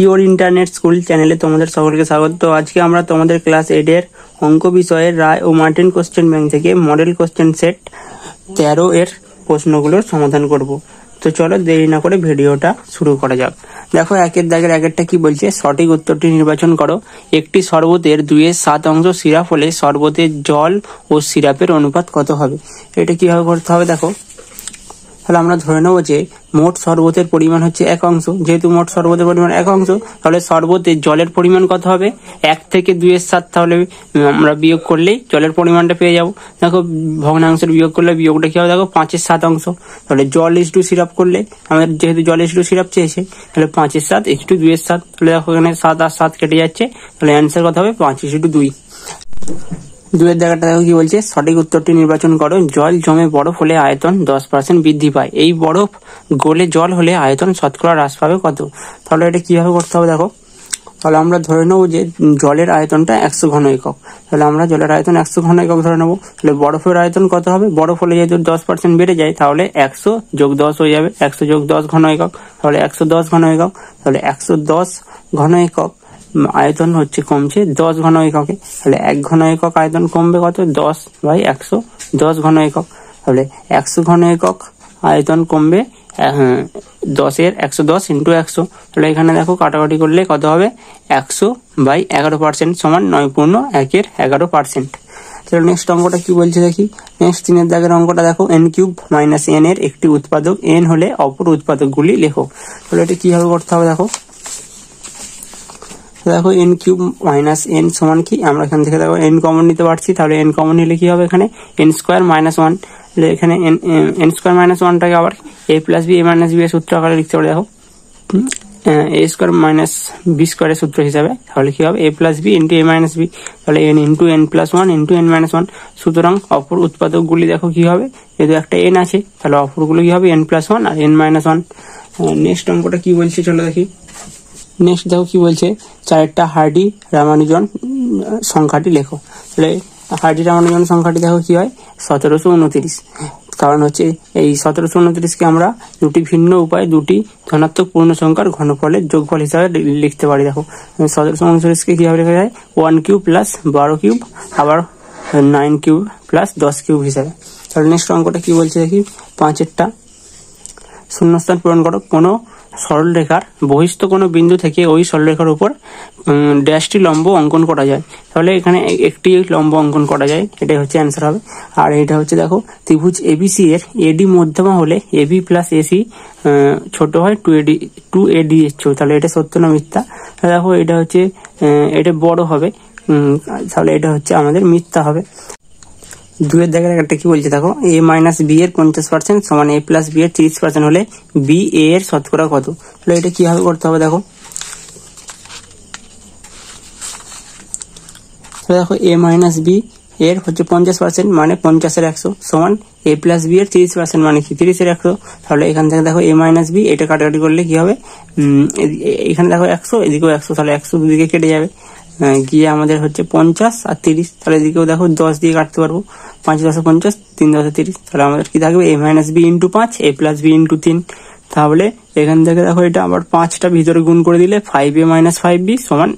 Your internet school চ্যানেলে তোমাদের সকলকে স্বাগত। তো আজকে আমরা তোমাদের ক্লাস 8 এর অঙ্ক বিষয়ের রায় ও মার্টিন কোশ্চেন ব্যাংক থেকে মডেল কোশ্চেন সেট 13 এর প্রশ্নগুলোর সমাধান করব। তো চলো দেরি না করে ভিডিওটা শুরু করা যাক। দেখো একের দাগের আগেরটা কি বলছে, সঠিক উত্তরটি নির্বাচন করো। একটি শরবতের 2/7 অংশ সিরাপ হলে শরবতের জল ও সিরাপের অনুপাত কত হবে? এটা কিভাবে করতে হবে দেখো। তাহলে আমরা ধরে নেবো যে মোট শরবতের পরিমাণ হচ্ছে 1 অংশ। যেহেতু মোট শরবতের পরিমাণ 1 অংশ, তাহলে শরবতের জলের পরিমাণ কত হবে? 1 থেকে 2/7, তাহলে আমরা বিয়োগ করলেই জলের পরিমাণটা পেয়ে যাবো। দেখো ভগ্নাংশের বিয়োগ করলে বিয়োগটা কি হবে দেখো, 5/7 অংশ। তাহলে জল ইস্টু সিরাপ করলে আমাদের যেহেতু জল ইস্টু সিরাপ চেয়েছে, তাহলে 5/7 ইস্টু 2/7। তাহলে দেখো এখানে 7 আর 7 কেটে যাচ্ছে, তাহলে অ্যান্সার কত হবে? 5/2। 2 এর জায়গাটা দেখো কি বলছে, সঠিক উত্তরটি নির্বাচন করো। জল জমে বরফ হলে আয়তন 10% বৃদ্ধি পায়। এই বরফ গলে জল হলে আয়তন শতকরা হ্রাস পাবে কত? তাহলে এটা কিভাবে করতে হবে দেখো। তাহলে আমরা ধরে নেবো যে জলের আয়তনটা 100 ঘন একক। তাহলে আমরা জলের আয়তন 100 ঘন একক ধরে নেবো। তাহলে বরফের আয়তন কত হবে? বরফ হলে যেহেতু 10% বেড়ে যায়, তাহলে 100 যোগ 10 হয়ে যাবে, 100 যোগ 10 ঘন একক। তাহলে 110 ঘন একক। তাহলে 110 ঘন একক আয়তন হচ্ছে কমছে 10 ঘন এককে। তাহলে 1 ঘন একক আয়তন কমবে কত? 10/100, 10 ঘন একক। তাহলে 100 ঘন একক আয়তন কমবে 110 ইন্টু 100। তাহলে এখানে দেখো কাটাকাটি করলে কত হবে? 100/11% সমান 9.1/11%। চলো নেক্সট অঙ্কটা কি বলছে দেখি। নেক্সট 3 এর দাগের অঙ্কটা দেখো, n³ - n এর একটি উৎপাদক n হলে অপর উৎপাদকগুলি লেখো। তাহলে এটা কিভাবে করতে হবে দেখো। দেখো n³ - n সমান কি, আমরা এখান থেকে দেখো n কমন নিতে পারছি। তাহলে n কমন নিলে কি হবে? এখানে n² - 1। এখানে n² - 1টাকে আবার a + b a - b এর সূত্র আকারে লিখতে পারি। দেখো a² - b² এর সূত্র হিসাবে। তাহলে কি হবে? a + b into a - b। তাহলে n into n + 1 into n - 1। সুতরাং অপর উৎপাদকগুলি দেখো কি হবে, যেহেতু একটা n আছে, তাহলে অপরগুলো কি হবে? n + 1 আর n - 1। নেক্সট অঙ্কটা কি বলছে চলো দেখি। নেক্সট দেখো কি বলছে, 4টা হার্ডি রামানুজন সংখ্যাটি লেখো। তাহলে হার্ডি রামানুজন সংখ্যাটি দেখো কি হয়, 1729। কারণ হচ্ছে এই 1729কে আমরা দুটি ভিন্ন উপায়ে দুটি ধনাত্মক পূর্ণ সংখ্যার ঘনফলের যোগফল হিসাবে লিখতে পারি। দেখো 1729কে কিভাবে লেখা যায়? 1³ + 12³ আবার 9³ + 10³ হিসাবে। তাহলে নেক্সট অঙ্কটা কি বলছে দেখি। 5এরটা শূন্যস্থান পূরণ করো। কোনো সরলরেখার বহিস্থ কোনো বিন্দু থেকে ওই সরলরেখার উপর ড্যাশটি লম্ব অঙ্কন করা যায়। তাহলে এখানে একটি লম্ব অঙ্কন করা যায়, এটাই হচ্ছে অ্যান্সার হবে। আর এটা হচ্ছে দেখো, ত্রিভুজ ABC এর AD মধ্যমা হলে AB + AC ছোট হয় 2AD এর চেয়ে। তাহলে এটা সত্য না মিথ্যা? দেখো এটা হচ্ছে এটা বড় হবে, তাহলে এটা হচ্ছে আমাদের মিথ্যা হবে। 2 এর জায়গায় একটা কি বলছে দেখো, a - b এর 50% সমান a + b এর 30% হলে b a এর শতকরা কত? তাহলে এটা কিভাবে করতে হবে দেখো। দেখো a - b এর হচ্ছে 50% মানে 50 এর 100 সমান a + b এর 30% মানে কি 30 এর 100। তাহলে এখান থেকে দেখো a - b এটা কাটাকাটি করলে কি হবে, এখানে দেখো 100 এদিকেও 100, তাহলে 100 দুদিকে কেটে যাবে, গিয়ে আমাদের হচ্ছে 50 আর 30। তাহলে এদিকেও দেখো 10 দিয়ে কাটতে পারবো, 5 × 10 = 50, 3 × 10 = 30। তাহলে আমাদের কি থাকবে? a - b into 5, a + b into 3। তাহলে এখান থেকে দেখো এটা আবার 5টা ভিতরে গুণ করে দিলে 5a - 5b সমান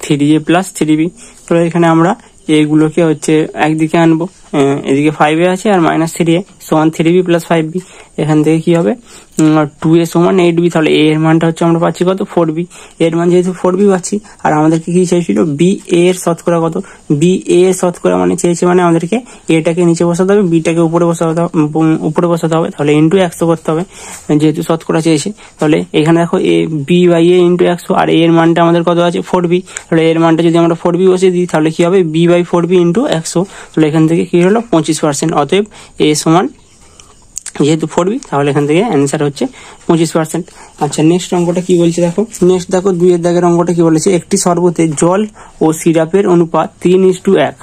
3a + 3b। তাহলে এখানে আমরা এগুলোকে হচ্ছে একদিকে আনবো, এদিকে 5a আছে আর -3a সমান 3b + 5b। এখান থেকে কি হবে? 2a সমান 8b। তাহলে a এর মানটা হচ্ছে আমরা পাচ্ছি কত? 4b। এর মান যেহেতু 4b পাচ্ছি, আর আমাদেরকে কি চেয়েছিল? b a এর শতকরা কত? b a এর শতকরা মানে চেয়েছে, মানে আমাদেরকে এটাকে নিচে বসাতে হবে, বিটাকে উপরে বসাতে হবে। তাহলে ইন্টু 100 করতে হবে, যেহেতু শতকরা চেয়েছে। তাহলে এখানে দেখো b/a ইন্টু 100, আর a এর মানটা আমাদের কত আছে? 4b। তাহলে এর মানটা যদি আমরা 4b বসিয়ে দিই, তাহলে কি হবে? b/4b into 100। তাহলে এখান থেকে কি হলো? 25%। অতএব a সমান, যেহেতু 4b, তাহলে এখান থেকে অ্যান্সার হচ্ছে 25%। আচ্ছা নেক্সট অঙ্কটা কি বলছে দেখো। নেক্সট দেখো 2 এর দাগের অঙ্কটা কি বলেছে, একটি শরবতে জল ও সিরাপের অনুপাত 3:1।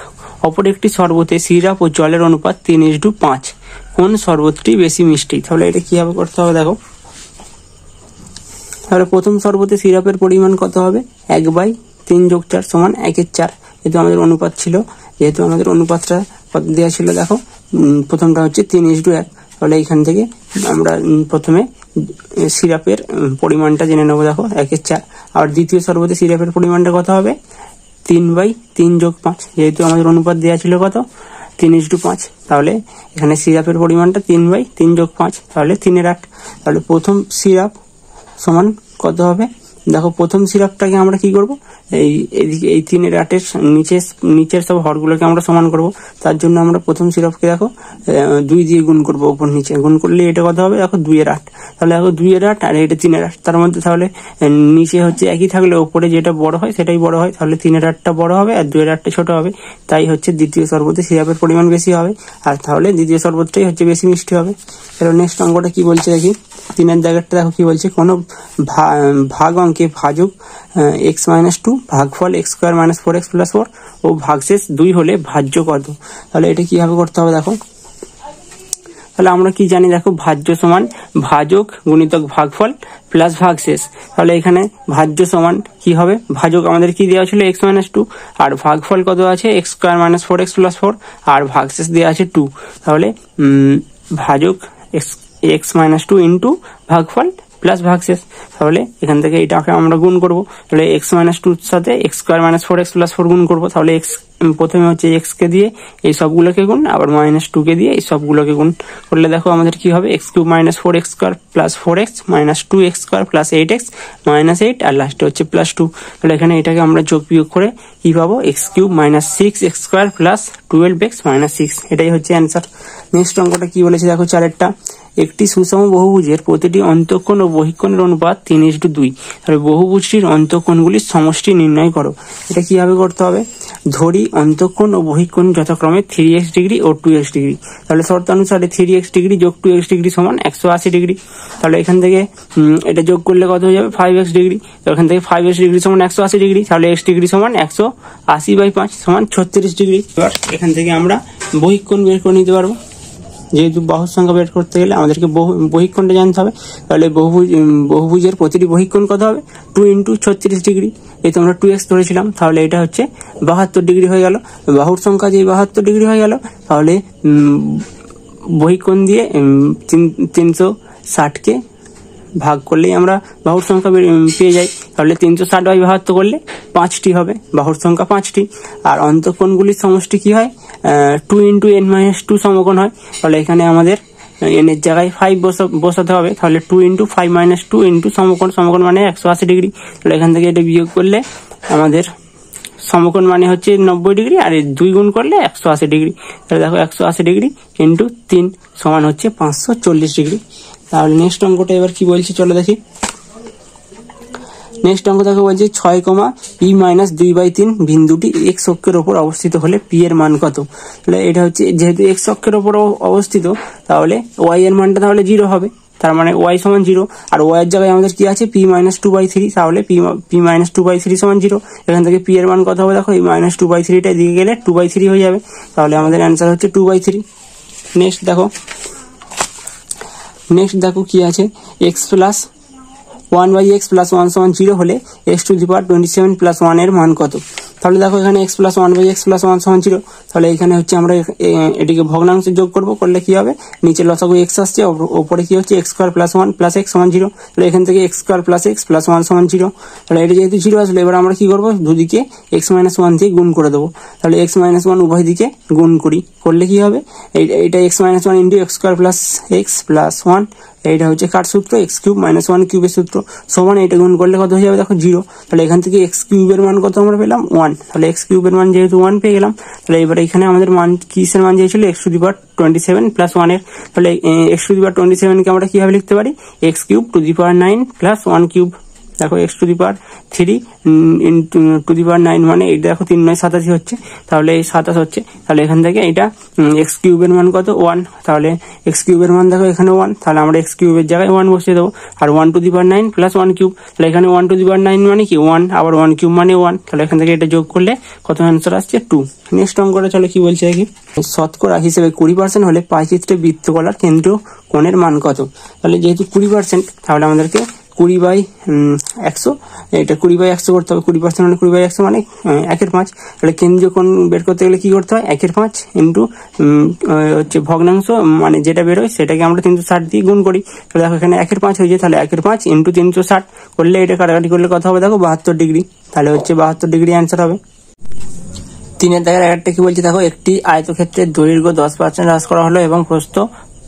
অপর একটি শরবতে সিরাপ ও জলের অনুপাত 3:5। কোন শরবতটি বেশি মিষ্টি? তাহলে এটা কিভাবে করতে হবে দেখো। তাহলে প্রথম শরবতে সিরাপের পরিমাণ কত হবে? 1/3 + 4 সমান 1/4। যেহেতু আমাদের অনুপাত ছিল, যেহেতু আমাদের অনুপাতটা কত দেওয়া ছিল দেখো, প্রথমটা হচ্ছে 3:1। তাহলে এইখান থেকে আমরা প্রথমে সিরাপের পরিমাণটা জেনে নেবো। দেখো 1/4। আর দ্বিতীয় শরবতে সিরাপের পরিমাণটা কত হবে? 3/3 যোগ 5। যেহেতু আমাদের অনুপাত দেওয়া ছিল কত? 3:5। তাহলে এখানে সিরাপের পরিমাণটা 3/3 যোগ 5, তাহলে 3/8। তাহলে প্রথম সিরাপ সমান কত হবে? দেখো প্রথম সিরাপটাকে আমরা কি করব, এই 3/8 নিচের সব হরগুলোকে আমরা সমান করব। তার জন্য আমরা প্রথম সিরাপকে দেখো 2 দিয়ে গুণ করব, উপর নিচে গুণ করলে এটা কত হবে? দেখো 2/8। তাহলে দেখো 2/8 আর এটা 3/8, তার মধ্যে তাহলে নিচে হচ্ছে একই থাকলে উপরে যেটা বড় হয় সেটাই বড় হয়। তাহলে 3/8টা বড় হবে আর 2/8টা ছোট হবে। তাই হচ্ছে দ্বিতীয় শরবতে সিরাপের পরিমাণ বেশি হবে, আর তাহলে দ্বিতীয় শরবতটাই হচ্ছে বেশি মিষ্টি হবে। এবার নেক্সট অঙ্কটা কি বলছে দেখি। 3-এর দাগেরটা দেখো কি বলছে, কোনো ভাগ অঙ্কে ভাজক x-2 ভাগফল x² - 4x + 4 ও ভাগশেষ 2 হলে ভাজ্য কত? তাহলে এটা কিভাবে করতে হবে দেখো। তাহলে আমরা কি জানি, দেখো ভাজ্য সমান ভাজক গুণিতক ভাগফল প্লাস ভাগশেষ। তাহলে এখানে ভাজ্য সমান কি হবে? ভাজক আমাদের কি দেওয়া ছিল? x-2, আর ভাগফল কত আছে? x² - 4x + 4, আর ভাগশেষ দেওয়া আছে 2। তাহলে ভাজক x-2 ইন্টু ভাগফল প্লাস ভাগশেষ। তাহলে এখান থেকে এটাকে আমরা গুণ করব। তাহলে x-2 এর সাথে x² - 4x + 4 গুণ করব। তাহলে প্রথমে হচ্ছে x কে দিয়ে এই সবগুলোকে গুণ, আবার -2 কে দিয়ে এই সবগুলোকে গুণ করলে দেখো আমাদের কি হবে? x³ - 4x² + 4x - 2x² + 8x - 8, আর লাস্টে হচ্ছে +2। তাহলে এখানে এটাকে আমরা যোগ বিয়োগ করে কি পাবো? x³ - 6x² + 12x - 6। এটাই হচ্ছে অ্যান্সার। নেক্সট অঙ্কটা কি বলেছে দেখো 4-এরটা। একটি সুষম বহুভুজের প্রতিটি অন্তঃকোণ ও বহিঃকোণের অনুপাত 3:2। তাহলে বহুভুজটির অন্তঃকোণগুলির সমষ্টি নির্ণয় করো। এটা কিভাবে করতে হবে? ধরি অন্তঃকোণ ও বহিঃকোণ যথাক্রমে 3x ডিগ্রি ও 2x ডিগ্রি। তাহলে শর্ত অনুসারে 3x ডিগ্রি যোগ 2x ডিগ্রি সমান 180 ডিগ্রি। তাহলে এখান থেকে এটা যোগ করলে কত হয়ে যাবে? 5x degree. তো এখান থেকে 5x ডিগ্রি সমান 180 ডিগ্রি। তাহলে x ডিগ্রি সমান 180/5 সমান 36 ডিগ্রি। এবার এখান থেকে আমরা বহিঃকোণ বের করে নিতে পারবো। যেহেতু বাহুর সংখ্যা বের করতে গেলে আমাদেরকে বহিঃকোণটা জানতে হবে। তাহলে বহুভুজের প্রতিটি বহিঃকোণ কত হবে? 2 × 36 ডিগ্রি। এই তো আমরা 2x ধরেছিলাম, তাহলে এটা হচ্ছে 72 ডিগ্রি হয়ে গেল। বাহুর সংখ্যা যে 72 ডিগ্রি হয়ে গেল, তাহলে বহিঃকোণ দিয়ে 360কে ভাগ করলেই আমরা বাহুর সংখ্যা পেয়ে যাই। তাহলে 360/72 করলে 5টি হবে, বাহুর সংখ্যা 5টি। আর অন্তঃকোণগুলির সমষ্টি কি হয়? 2 × n-2 সমকোণ হয়। তাহলে এখানে আমাদের n এর জায়গায় 5 বসাতে হবে। তাহলে 2 × 5 - 2 × সমকোণ মানে 180 ডিগ্রি। তাহলে এখান থেকে এটা বিয়োগ করলে আমাদের সমকোণ মানে হচ্ছে 90 ডিগ্রি, আর 2 গুণ করলে 180 ডিগ্রি। তাহলে দেখো 180 ডিগ্রি × 3 সমান হচ্ছে 540 ডিগ্রি। তাহলে নেক্সট অঙ্কটা এবার কি বলছি চলো দেখি। নেক্সট অঙ্ক দেখো বলছে 6, P - 2/3 বিন্দুটি x অক্ষের ওপর অবস্থিত হলে p এর মান কত? তাহলে এটা হচ্ছে যেহেতু x অক্ষের ওপর অবস্থিত, তাহলে y এর মানটা তাহলে 0 হবে। তার মানে y সমান 0, আর y এর জায়গায় আমাদের কি আছে? P - 2/3। তাহলে P - 2/3 সমান 0। এখান থেকে p এর মান কত হবে? দেখো এই -2/3টা দিকে গেলে 2/3 হয়ে যাবে। তাহলে আমাদের অ্যান্সার হচ্ছে 2/3। নেক্সট দেখো কি আছে, x + 1/x + 1 সমান 0 হলে x⁻27 + 1 এর মান কত? তাহলে দেখো এখানে x + 1/x + 1 সমান 0। তাহলে এখানে হচ্ছে আমরা এটিকে ভগ্নাংশে যোগ করব, করলে কি হবে? নিচে লসাগু x আসছে, উপরে কি হচ্ছে? x² + 1 + x সমান 0। তাহলে এখান থেকে x² + x + 1 সমান 0। তাহলে এটা যেহেতু 0 আসলে, এবার আমরা কি করব? দুদিকে x - 1 দিয়ে গুণ করে দেবো। তাহলে x - 1 উভয় দিকে গুণ করি, করলে কি হবে? এটা x - 1 × x² + x + 1। এইটা হচ্ছে কার সূত্র? x³ - 1 কিউবের সূত্র সমান এটা গুণ করলে কত হয়ে যাবে? দেখো 0। তাহলে এখান থেকে x³ এর মান কত আমরা পেলাম? 1। তাহলে x³ এর মান যেহেতু 1 পেয়ে গেলাম, তাহলে এবারে এখানে আমাদের মান কিসের মান চেয়েছিল? x⁻27 + 1 এর। তাহলে x⁻27 কে আমরা কিভাবে লিখতে পারি? x³ ⁻9 + 1³ দেখো x⁻3 × 9 মানে এটা দেখো 3 9 87 হচ্ছে। তাহলে এই 27 হচ্ছে। তাহলে এখান থেকে এটা x³ এর মান কত? 1। তাহলে x³ এর মান দেখো এখানে 1। তাহলে আমরা x³ এর জায়গায় 1 বসিয়ে দেবো। আর 1⁻9 + 1³ তাহলে এখানে 1⁻9 মানে কি 1, আবার 1³ মানে 1। তাহলে এখান থেকে এটা যোগ করলে কত অ্যান্সার আসছে? 2। নেক্সট অঙ্কটা চলো কি বলছে দেখি। শতকরা হিসেবে 20% হলে পাইচিত্রে বৃত্তকলার কেন্দ্রীয় কোণের মান কত? তাহলে যেহেতু 20%, তাহলে আমাদেরকে 20/100, এটা 20/100 করতে হবে। 20% মানে 20/100 মানে 1/5। তাহলে কেন্দ্রীয় কোণ বের করতে গেলে কি করতে হয়, 1/5 ইন্টু হচ্ছে ভগ্নাংশ মানে যেটা বেরোয় সেটাকে আমরা 360 দিয়ে গুণ করি। তাহলে দেখো এখানে 1/5 হয়ে যায়, তাহলে 1/5 ইন্টু 360 করলে এটা কাটাকাটি করলে কত হবে দেখো 72 ডিগ্রি। তাহলে হচ্ছে 72 ডিগ্রি অ্যান্সার হবে। 3 দাগের একটা কি বলছে দেখো, একটি আয়তক্ষেত্রের দৈর্ঘ্য 10% হ্রাস করা হলো এবং প্রস্থ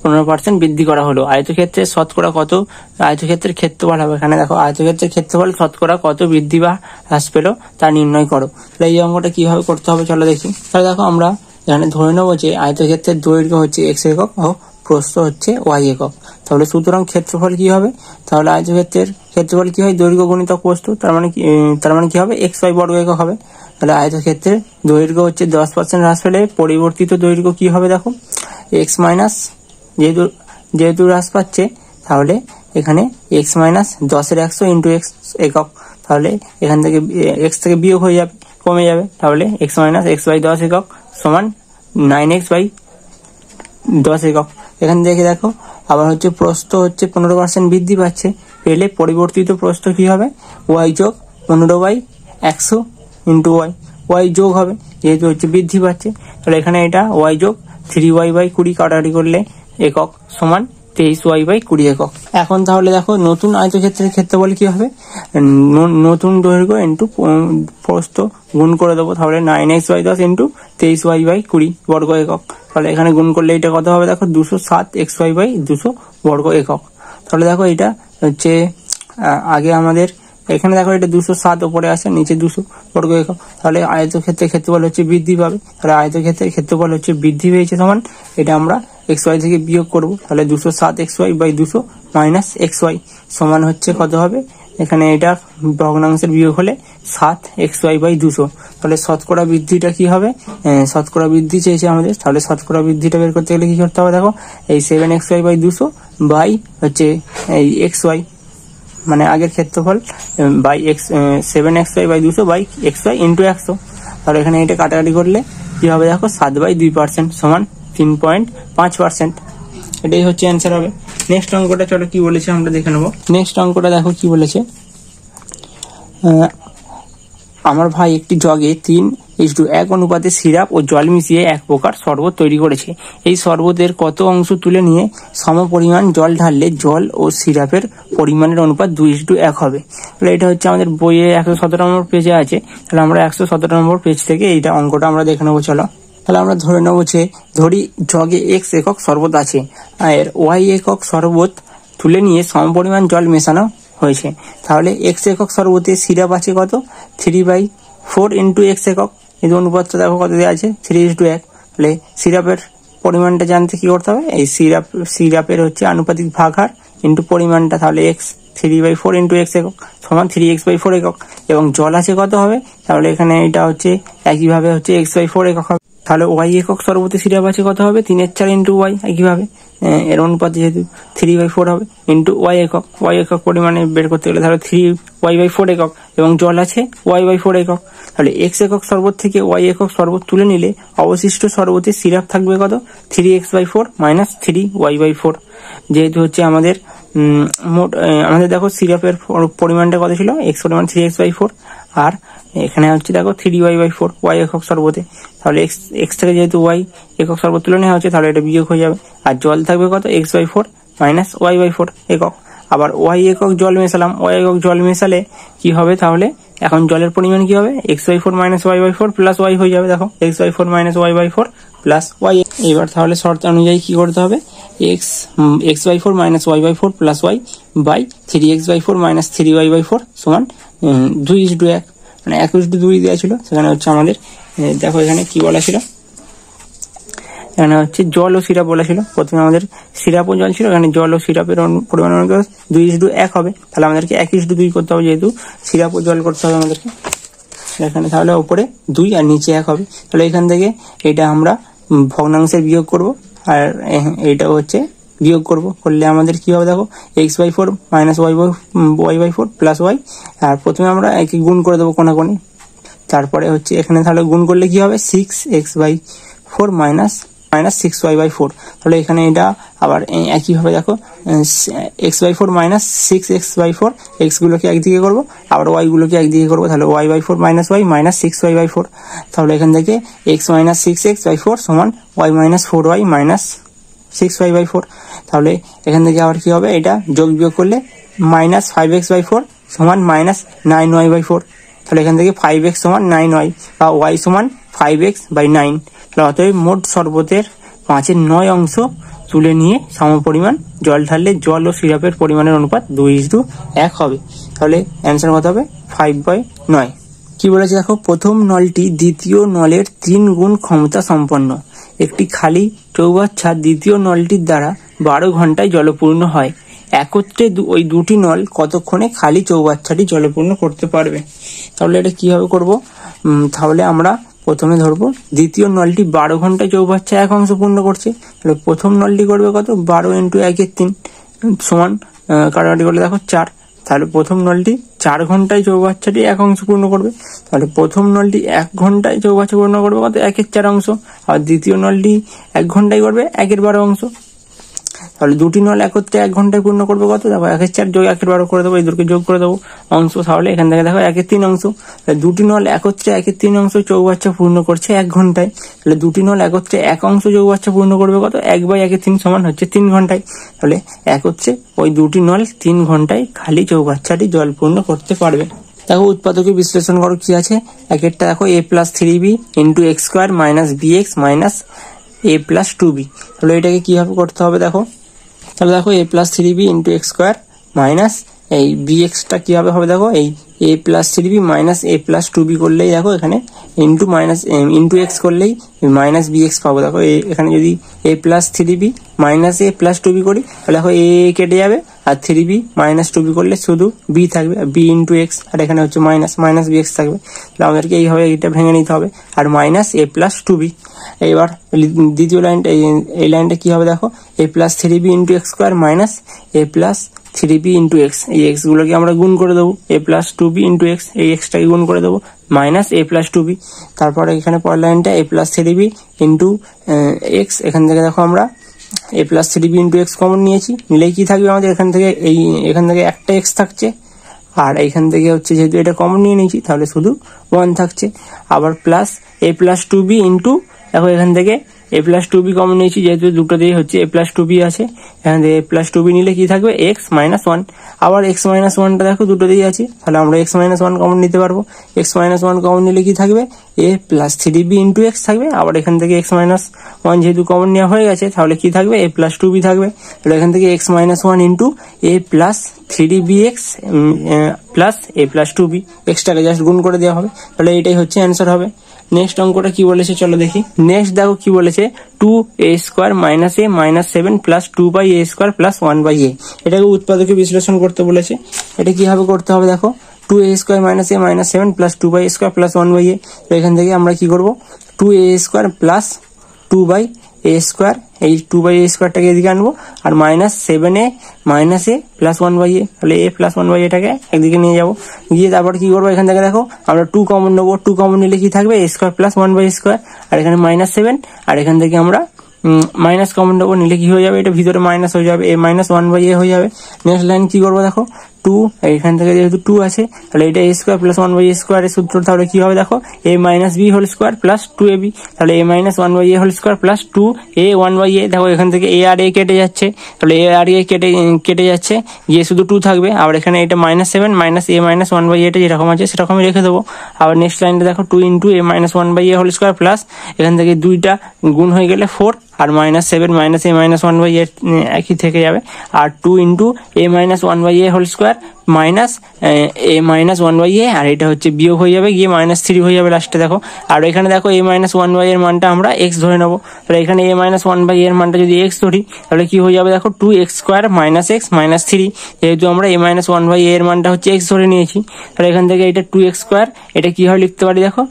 15% বৃদ্ধি করা হলো। আয়তক্ষেত্রের শতকরা কত আয়তক্ষেত্রের ক্ষেত্রফল হবে। এখানে দেখো আয়তক্ষেত্রের ক্ষেত্রফল শতকরা কত বৃদ্ধি বা হ্রাস পেলো তা নির্ণয় করো। তাহলে এই অঙ্কটা কিভাবে করতে হবে চলো দেখি। তাহলে দেখো আমরা এখানে ধরে নেবো যে আয়তক্ষেত্রের দৈর্ঘ্য হচ্ছে x একক ও প্রস্থ হচ্ছে y একক। তাহলে সুতরাং ক্ষেত্রফল কি হবে, তাহলে আয়তক্ষেত্রের ক্ষেত্রফল কি হয়, দৈর্ঘ্য গুণিতক প্রস্থ, তার মানে কি হবে xy বর্গ একক হবে। তাহলে আয়তক্ষেত্রের দৈর্ঘ্য হচ্ছে 10% হ্রাস পেলে পরিবর্তিত দৈর্ঘ্য কি হবে দেখো, x মাইনাস, যেহেতু হ্রাস পাচ্ছে তাহলে এখানে x মাইনাস 10 এর 100 ইন্টু x একক। তাহলে এখান থেকে x থেকে বিয়োগ হয়ে যাবে, কমে যাবে। তাহলে x মাইনাস x/10 একক সমান 9x/10 একক। এখান থেকে দেখো আবার হচ্ছে প্রস্থ হচ্ছে 15% বৃদ্ধি পাচ্ছে, পেলে পরিবর্তিত প্রস্থ কি হবে, y যোগ 15/100 ইন্টু y যোগ হবে, যেহেতু হচ্ছে বৃদ্ধি পাচ্ছে। তাহলে এখানে এটা y যোগ 3y/20 কাটাকাটি করলে একক সমান 23y/20 একক। এখন তাহলে দেখো নতুন আয়তক্ষেত্রের ক্ষেত্রফল কি হবে, নতুন দৈর্ঘ্য ইন্টু প্রস্থ গুণ করে দেবো। তাহলে 9x/10 ইন্টু 23y/20 বর্গ একক। তাহলে এখানে গুণ করলে এটা কত হবে দেখো, 207xy/200 বর্গ একক। তাহলে দেখো এটা হচ্ছে আগে আমাদের এখানে দেখো এটা 207 উপরে আসে, নিচে 200 বর্গ একক। তাহলে আয়তক্ষেত্রের ক্ষেত্রফল হচ্ছে বৃদ্ধি পাবে। তাহলে আয়তক্ষেত্রের ক্ষেত্রফল হচ্ছে বৃদ্ধি পেয়েছে সমান, এটা আমরা xy থেকে বিয়োগ করব। তাহলে 207xy/200 মাইনাস xy সমান হচ্ছে কত হবে, এখানে এটা ভগ্নাংশের বিয়োগ হলে 7xy/200। তাহলে শতকরা বৃদ্ধিটা কি হবে, শতকরা বৃদ্ধি চেয়েছে আমাদের। তাহলে শতকরা বৃদ্ধিটা বের করতে গেলে কি করতে হবে দেখো, এই 7xy/200 বাই হচ্ছে এই xy মানে আগের ক্ষেত্রফল by 7xy/200 by xy into 100। তাহলে এখানে এটা কাটাকাটি করলে কি হবে দেখো, 7/2% সমান 3.5%। এটাই হচ্ছে অ্যান্সার হবে। নেক্সট অঙ্কটা চলো কি বলেছে আমরা দেখে নেবো। নেক্সট অঙ্কটা দেখো কি বলেছে, আমার ভাই একটি জগে 3:1 অনুপাতে সিরাপ ও জল মিশিয়ে এক প্রকার শরবত তৈরি করেছে। এই শরবতের কত অংশ তুলে নিয়ে সম পরিমাণ জল ঢাললে জল ও সিরাপের পরিমাণের অনুপাত 2:1 হবে। তাহলে এটা হচ্ছে আমাদের বইয়ে 117 নম্বর পেজে আছে। তাহলে আমরা 117 নম্বর পেজ থেকে এইটা অঙ্কটা আমরা দেখে নেবো চলো। তাহলে আমরা ধরে নেবো যে ধরি জগে x একক শরবত আছে আর y একক শরবত তুলে নিয়ে সম পরিমাণ জল মেশানো হয়েছে। তাহলে x একক শরবতে সিরাপ আছে কত, 3/4 ইন্টু x একক। এই অনুপাতটা দেখো কত দেওয়া আছে, 3:1। তাহলে সিরাপের পরিমাণটা জানতে কি করতে হবে, এই সিরাপের হচ্ছে আনুপাতিক ভাগ হার ইন্টু পরিমাণটা। তাহলে x 3/4 ইন্টু x একক সমান 3x/4 একক। এবং জল আছে কত হবে, তাহলে এখানে এটা হচ্ছে একইভাবে হচ্ছে x/4 একক হবে। তাহলে y একক শরবতে সিরাপ আছে কত হবে, 3/4 ইন্টু y, একইভাবে এর অনুপাত যেহেতু 3/4 হবে ইন্টু y একক পরিমাণে বের করতে গেলে তাহলে 3y/4 একক এবং জল আছে y/4 একক। তাহলে x একক শরবত থেকে y একক শরবত তুলে নিলে অবশিষ্ট শরবতে সিরাপ থাকবে কত, 3x/4 মাইনাস 3y/4। যেহেতু হচ্ছে আমাদের মোট আমাদের দেখো সিরাপের পরিমাণটা কত ছিল, x পরিমাণ 3x/4 আর এখানে হচ্ছে দেখো 3y/4 y একক শরবতে। তাহলে x থেকে যেহেতু y একক শরবত তুলে নেওয়া হচ্ছে তাহলে এটা বিয়োগ হয়ে যাবে। আর জল থাকবে কত, x/4 মাইনাস y/4 একক। আবার y একক জল মেশালাম, y একক জল মেশালে কি হবে, তাহলে এখন জলের পরিমাণ কি হবে, x/4 minus y/4 plus y হয়ে যাবে। দেখো x/4 minus y/4 plus y। এবার তাহলে শর্ত অনুযায়ী কি করতে হবে, x/4 minus y/4 plus y by 3x/4 minus 3y/4 সমান 2:1, মানে 1:2 দেওয়া ছিল। সেখানে হচ্ছে আমাদের দেখো এখানে কি বলা ছিল, এখানে হচ্ছে জল ও সিরাপ বলা ছিল। প্রথমে আমাদের সিরাপ ও জল ছিল, এখানে জল ও সিরাপের পরিমাণ 2:1 হবে। তাহলে আমাদেরকে 1:2 করতে হবে, যেহেতু সিরাপ ও জল করতে হবে আমাদেরকে। এখানে তাহলে উপরে 2 আর নিচে 1 হবে। তাহলে এখান থেকে এটা আমরা ভগ্নাংশের বিয়োগ করব আর এইটা হচ্ছে বিয়োগ করলে আমাদের কি হবে দেখো, x/4 minus y/4 plus y। আর প্রথমে আমরা একে গুণ করে দেবো কোনাকুনি, তারপরে হচ্ছে এখানে তাহলে গুণ করলে কি হবে 6x/4 মাইনাস মাইনাস 6y/4। তাহলে এখানে এটা আবার একইভাবে দেখো x/4 মাইনাস 6x/4, x গুলোকে একদিকে করবো, আবার y গুলোকে একদিকে করবো, তাহলে y/4 minus y minus 6y/4। তাহলে এখান থেকে x মাইনাস 6x/4 সমান y minus 4y minus 6y/4। তাহলে এখান থেকে আবার কি হবে, এটা যোগ বিয়োগ করলে মাইনাস 5x/4 সমান মাইনাস 9y/4। তাহলে এখান থেকে 5x সমান 9y বা y সমান 5x/9। তাহলে অতএব মোট শরবতের 5/9 অংশ তুলে নিয়ে সমপরিমাণ জল ঢাললে জল ও সিরাপের পরিমাণের অনুপাত 2:1 হবে। তাহলে অ্যান্সার কত হবে, 5/9। কি বলেছে দেখো, প্রথম নলটি দ্বিতীয় নলের 3 গুণ ক্ষমতা সম্পন্ন। একটি খালি চৌবাচ্চা দ্বিতীয় নলটির দ্বারা 12 ঘন্টায় জলপূর্ণ হয়। একত্রে ওই দুটি নল কতক্ষণে খালি চৌবাচ্চাটি জলপূর্ণ করতে পারবে? তাহলে এটা কিভাবে করব, তাহলে আমরা প্রথমে ধরবো দ্বিতীয় নলটি 12 ঘন্টায় চৌবাচ্চা 1 অংশ পূর্ণ করছে। তাহলে প্রথম নলটি করবে কত, 12 × 1/3 সমান কাটাকাটি করলে দেখো 4। তাহলে প্রথম নলটি 4 ঘন্টায় চৌবাচ্চাটি 1 অংশ পূর্ণ করবে। তাহলে প্রথম নলটি 1 ঘন্টায় চৌবাচ্চা পূর্ণ করবে কত, 1/4 অংশ। আর দ্বিতীয় নলটি 1 ঘন্টায় করবে 1/12 অংশ। তাহলে দুটি নল একত্রে 1 ঘন্টায় পূর্ণ করবে কত, দেখো 1/4 যোগ 1/12 করে দেবো, এই দুটোকে যোগ করে দেবো অংশ। তাহলে এখান থেকে দেখো 1/3 অংশ। দুটি নল একত্রে 1/3 অংশ চৌবাচ্চা পূর্ণ করছে 1 ঘন্টায়। তাহলে দুটি নল একত্রে 1 অংশ চৌবাচ্চা পূর্ণ করবে কত, 1/1/3 সমান হচ্ছে 3 ঘন্টায়। তাহলে একত্রে ওই দুটি নল 3 ঘন্টায় খালি চৌবাচ্চাটি জল পূর্ণ করতে পারবে। দেখো উৎপাদকে বিশ্লেষণ করো কি আছে। একেরটা দেখো a + 3b × x² - bx - a + 2b। তাহলে এটাকে কিভাবে করতে হবে দেখো, তাহলে দেখো a + 3b × x² মাইনাস এই bx টা কিভাবে হবে দেখো, এই a + 3b minus a + 2b করলেই দেখো এখানে ইন্টু x করলেই মাইনাস bx পাবো। দেখো এখানে যদি a + 3b minus a + 2b করি তাহলে দেখো a কেটে যাবে, আর 3b মাইনাস 2b করলে শুধু b থাকবে, b × x, আর এখানে হচ্ছে মাইনাস bx থাকবে। তাহলে আমাদেরকে এইভাবে এটা ভেঙে নিতে হবে, আর মাইনাস a + 2b। এবার দ্বিতীয় লাইনটা, এই লাইনটা কি হবে দেখো, a + 3b × x² minus a + 3b × x। এই x গুলোকে আমরা গুণ করে দেবো, a + 2b × x, এই x টাকে গুণ করে দেবো মাইনাস a + 2b। তারপরে এখানে পরের লাইনটা a + 3b × x। এখান থেকে দেখো আমরা a + 3b × x কমন নিয়েছি, নিলেই কি থাকবে আমাদের এখান থেকে একটা x থাকছে, আর এইখান থেকে হচ্ছে যেহেতু এটা কমন নিয়ে নিয়েছি তাহলে শুধু 1 থাকছে। আবার প্লাস a + 2b ইন্টু, দেখো এখান থেকে a + 2b কমন নিয়েছি যেহেতু দুটো দিয়ে হচ্ছে a + 2b আছে, এখান থেকে a + 2b নিলে কি থাকবে, x - 1। আবার x - 1টা দেখো দুটো দিয়ে আছে, তাহলে আমরা x - 1 কমন নিতে পারবো। x - 1 কমন নিলে কি থাকবে, a + 3b × x থাকবে। আবার এখান থেকে x - 1 যেহেতু কমন নেওয়া হয়ে গেছে তাহলে কি থাকবে, a + 2b থাকবে। তাহলে এখান থেকে x - 1 × a + 3bx plus a + 2b, এক্সটাকে জাস্ট গুণ করে দেওয়া হবে। তাহলে এটাই হচ্ছে অ্যান্সার হবে। নেক্সট অঙ্কটা কি বলেছে চলো দেখি। নেক্সট দেখো কি বলেছে, 2a² - a - 7 + 2/a² + 1/a। এটাকে উৎপাদকে বিশ্লেষণ করতে বলেছে। এটা কিভাবে করতে হবে দেখো, 2a² - a - 7 + 2/a² + 1/a। তো এখান থেকে আমরা কি করব, 2a² + 2/a², এই 2/a² টাকে এদিকে আনবো, আর -7a - a + 1/a। তাহলে a + 1/a টাকে একদিকে নিয়ে যাবো, গিয়ে তারপর কি করবো, এখান থেকে দেখো আমরা 2 কমন নেবো। 2 কমন নিলে কি থাকবে, a² + 1/a², আর এখানে -7, আর এখান থেকে আমরা মাইনাস কমন নেবো, নিলে কি হয়ে যাবে, এটা ভিতরে মাইনাস হয়ে যাবে, a - 1/a হয়ে যাবে। নেক্সট লাইন কি করবো দেখো, 2, এখান থেকে যেহেতু 2 আছে তাহলে এটা a² + 1/a² এর সূত্র, তাহলে কি হবে দেখো, a - b² + 2ab। তাহলে a - 1/a² + 2a 1/a। দেখো এখান থেকে a আর a কেটে যাচ্ছে, তাহলে a আর a কেটে যাচ্ছে, গিয়ে শুধু 2 থাকবে। আবার এখানে এটা -7 - a - 1/a যেরকম আছে সেরকমই রেখে দেবো। আবার নেক্সট লাইনটা দেখো, 2 × a - 1/a² প্লাস এখান থেকে 2টা গুণ হয়ে গেলে 4, আর -7 - a - 1/a একই থেকে যাবে, আর 2 × a - 1/a² minus a - 1/a, আর এটা হচ্ছে বিয়োগ হয়ে যাবে, গিয়ে -3 হয়ে যাবে লাস্টে দেখো। আর এখানে দেখো a - 1/a এর মানটা আমরা x ধরে নেবো। তাহলে এখানে a - 1/a এর মানটা যদি x ধরি তাহলে কি হয়ে যাবে দেখো, 2x² - x - 3। যেহেতু আমরা a - 1/a এর মানটা হচ্ছে x ধরে নিয়েছি, তাহলে এখান থেকে এটা 2x², এটা কিভাবে লিখতে পারি দেখো,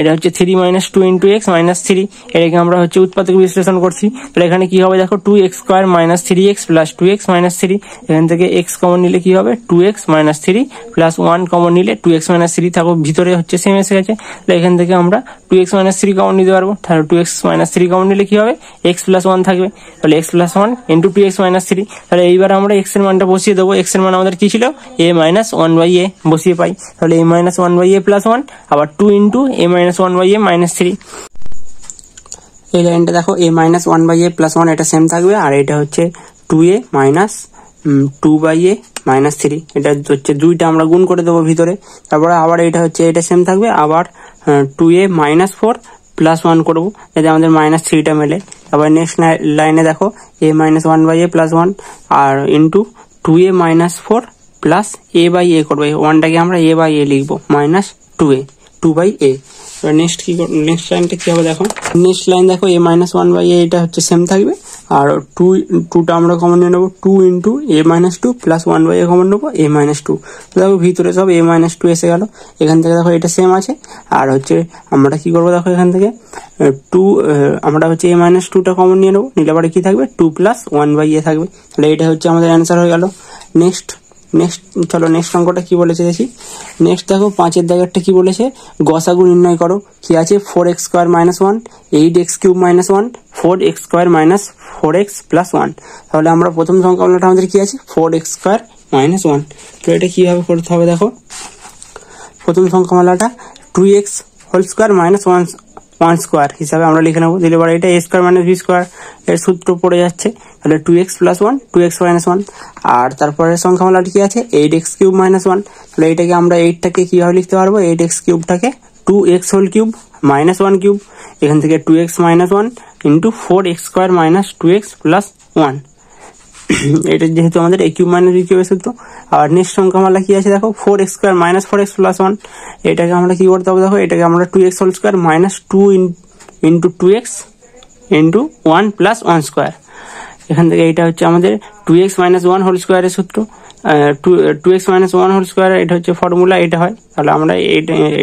এটা হচ্ছে 3 - 2 × x - 3। এটাকে আমরা হচ্ছে উৎপাদক বিশ্লেষণ করছি। তাহলে এখানে কি হবে দেখো, 2x² - 3x + 2x - 3, এখান থেকে x কমন নিলে কি হবে, হবে 2x মাইনাস 3 প্লাস 1 কমন নিলে 2x মাইনাস 3 থাকবে, ভিতরে হচ্ছে সেম এসে গেছে, তাহলে এখান থেকে আমরা 2x মাইনাস 3 কমন নিতে পারবো, তাহলে 2x মাইনাস 3 কমন নিলে কি হবে x প্লাস 1 থাকবে, তাহলে x plus 1 into 2x minus 3, তাহলে এইবার আমরা x এর মানটা বসিয়ে দেবো, x এর মান আমাদের কি ছিল a মাইনাস 1 বাই a বসিয়ে পাই, তাহলে a minus 1 by a plus 1 আবার 2 into a minus 1 by a minus 3। এই লাইনটা দেখো a minus 1 by a plus 1 এটা সেম থাকবে, আর এটা হচ্ছে 2a minus 2 by a minus 3, এটা হচ্ছে দুইটা আমরা গুণ করে দেবো ভিতরে, তারপরে আবার এটা হচ্ছে এটা সেম থাকবে, আবার 2a মাইনাস 4 প্লাস 1 করবো যাতে আমাদের মাইনাস 3টা মেলে। তারপরে নেক্সট লাইনে দেখো a minus 1 by a plus 1 আর into 2a minus 4 plus a by a করবো, 1টাকে আমরা a বাই a লিখবো মাইনাস 2 বাই a। নেক্সট লাইনটা কি হবে দেখো, নেক্সট লাইন দেখো a মাইনাস 1 বাই a এটা হচ্ছে সেম থাকবে, আর 2টা আমরা কমন নিয়ে নেবো, 2 into a minus 2 plus 1 by a common নেবো a মাইনাস 2, দেখো ভিতরে সব a মাইনাস 2 এসে গেল, এখান থেকে দেখো এটা সেম আছে, আর হচ্ছে আমরা কি করবো দেখো এখান থেকে 2 আমরা হচ্ছে a মাইনাস 2টা কমন নিয়ে নেবো, নিলে পরে কি থাকবে 2 প্লাস 1 বাই a থাকবে, তাহলে এটা হচ্ছে আমাদের অ্যান্সার হয়ে গেল। চলো নেক্সট অঙ্কটা কি বলেছে দেখি। নেক্সট দেখো 5-এর দাগেরটা কি বলেছে, গসাগু নির্ণয় করো, কি আছে 4x square minus 1, 8x cube minus 1, 4x square minus 4x plus 1, তাহলে আমরা প্রথম সংখ্যাটা আমাদের কি আছে 4x স্কোয়ার মাইনাস 1, তো এটা কিভাবে করতে হবে দেখো, প্রথম সংখ্যামালাটা 2x whole square minus 1 square হিসাবে আমরা লিখে নেবো, দিলে পরে এটা a square minus b square এর সূত্র পড়ে যাচ্ছে, তাহলে 2x প্লাস 1 2x মাইনাস 1, আর তারপরে সংখ্যামালাটি কি আছে 8x কিউব মাইনাস 1, তাহলে এটাকে আমরা 8টাকে কিভাবে লিখতে পারবো, 8x কিউবটাকে 2x whole cube minus 1 cube, এখান থেকে 2x minus 1 into 4x square minus 2x plus 1, এটা যেহেতু আমাদের a কিউব মাইনাস b কিউবের সূত্র। আর নেক্সট সংখ্যামালা কি আছে দেখো 4x square minus 4x plus 1, এটাকে আমরা কি করতে হবে দেখো, এটাকে আমরা 2x whole square minus 2 into 2x into 1 plus 1 square, এখান থেকে এটা হচ্ছে আমাদের 2x মাইনাস 1 হোল স্কোয়ারের সূত্র, 2x মাইনাস 1 হোল স্কোয়ার এটা হচ্ছে ফর্মুলা, এটা হয়, তাহলে আমরা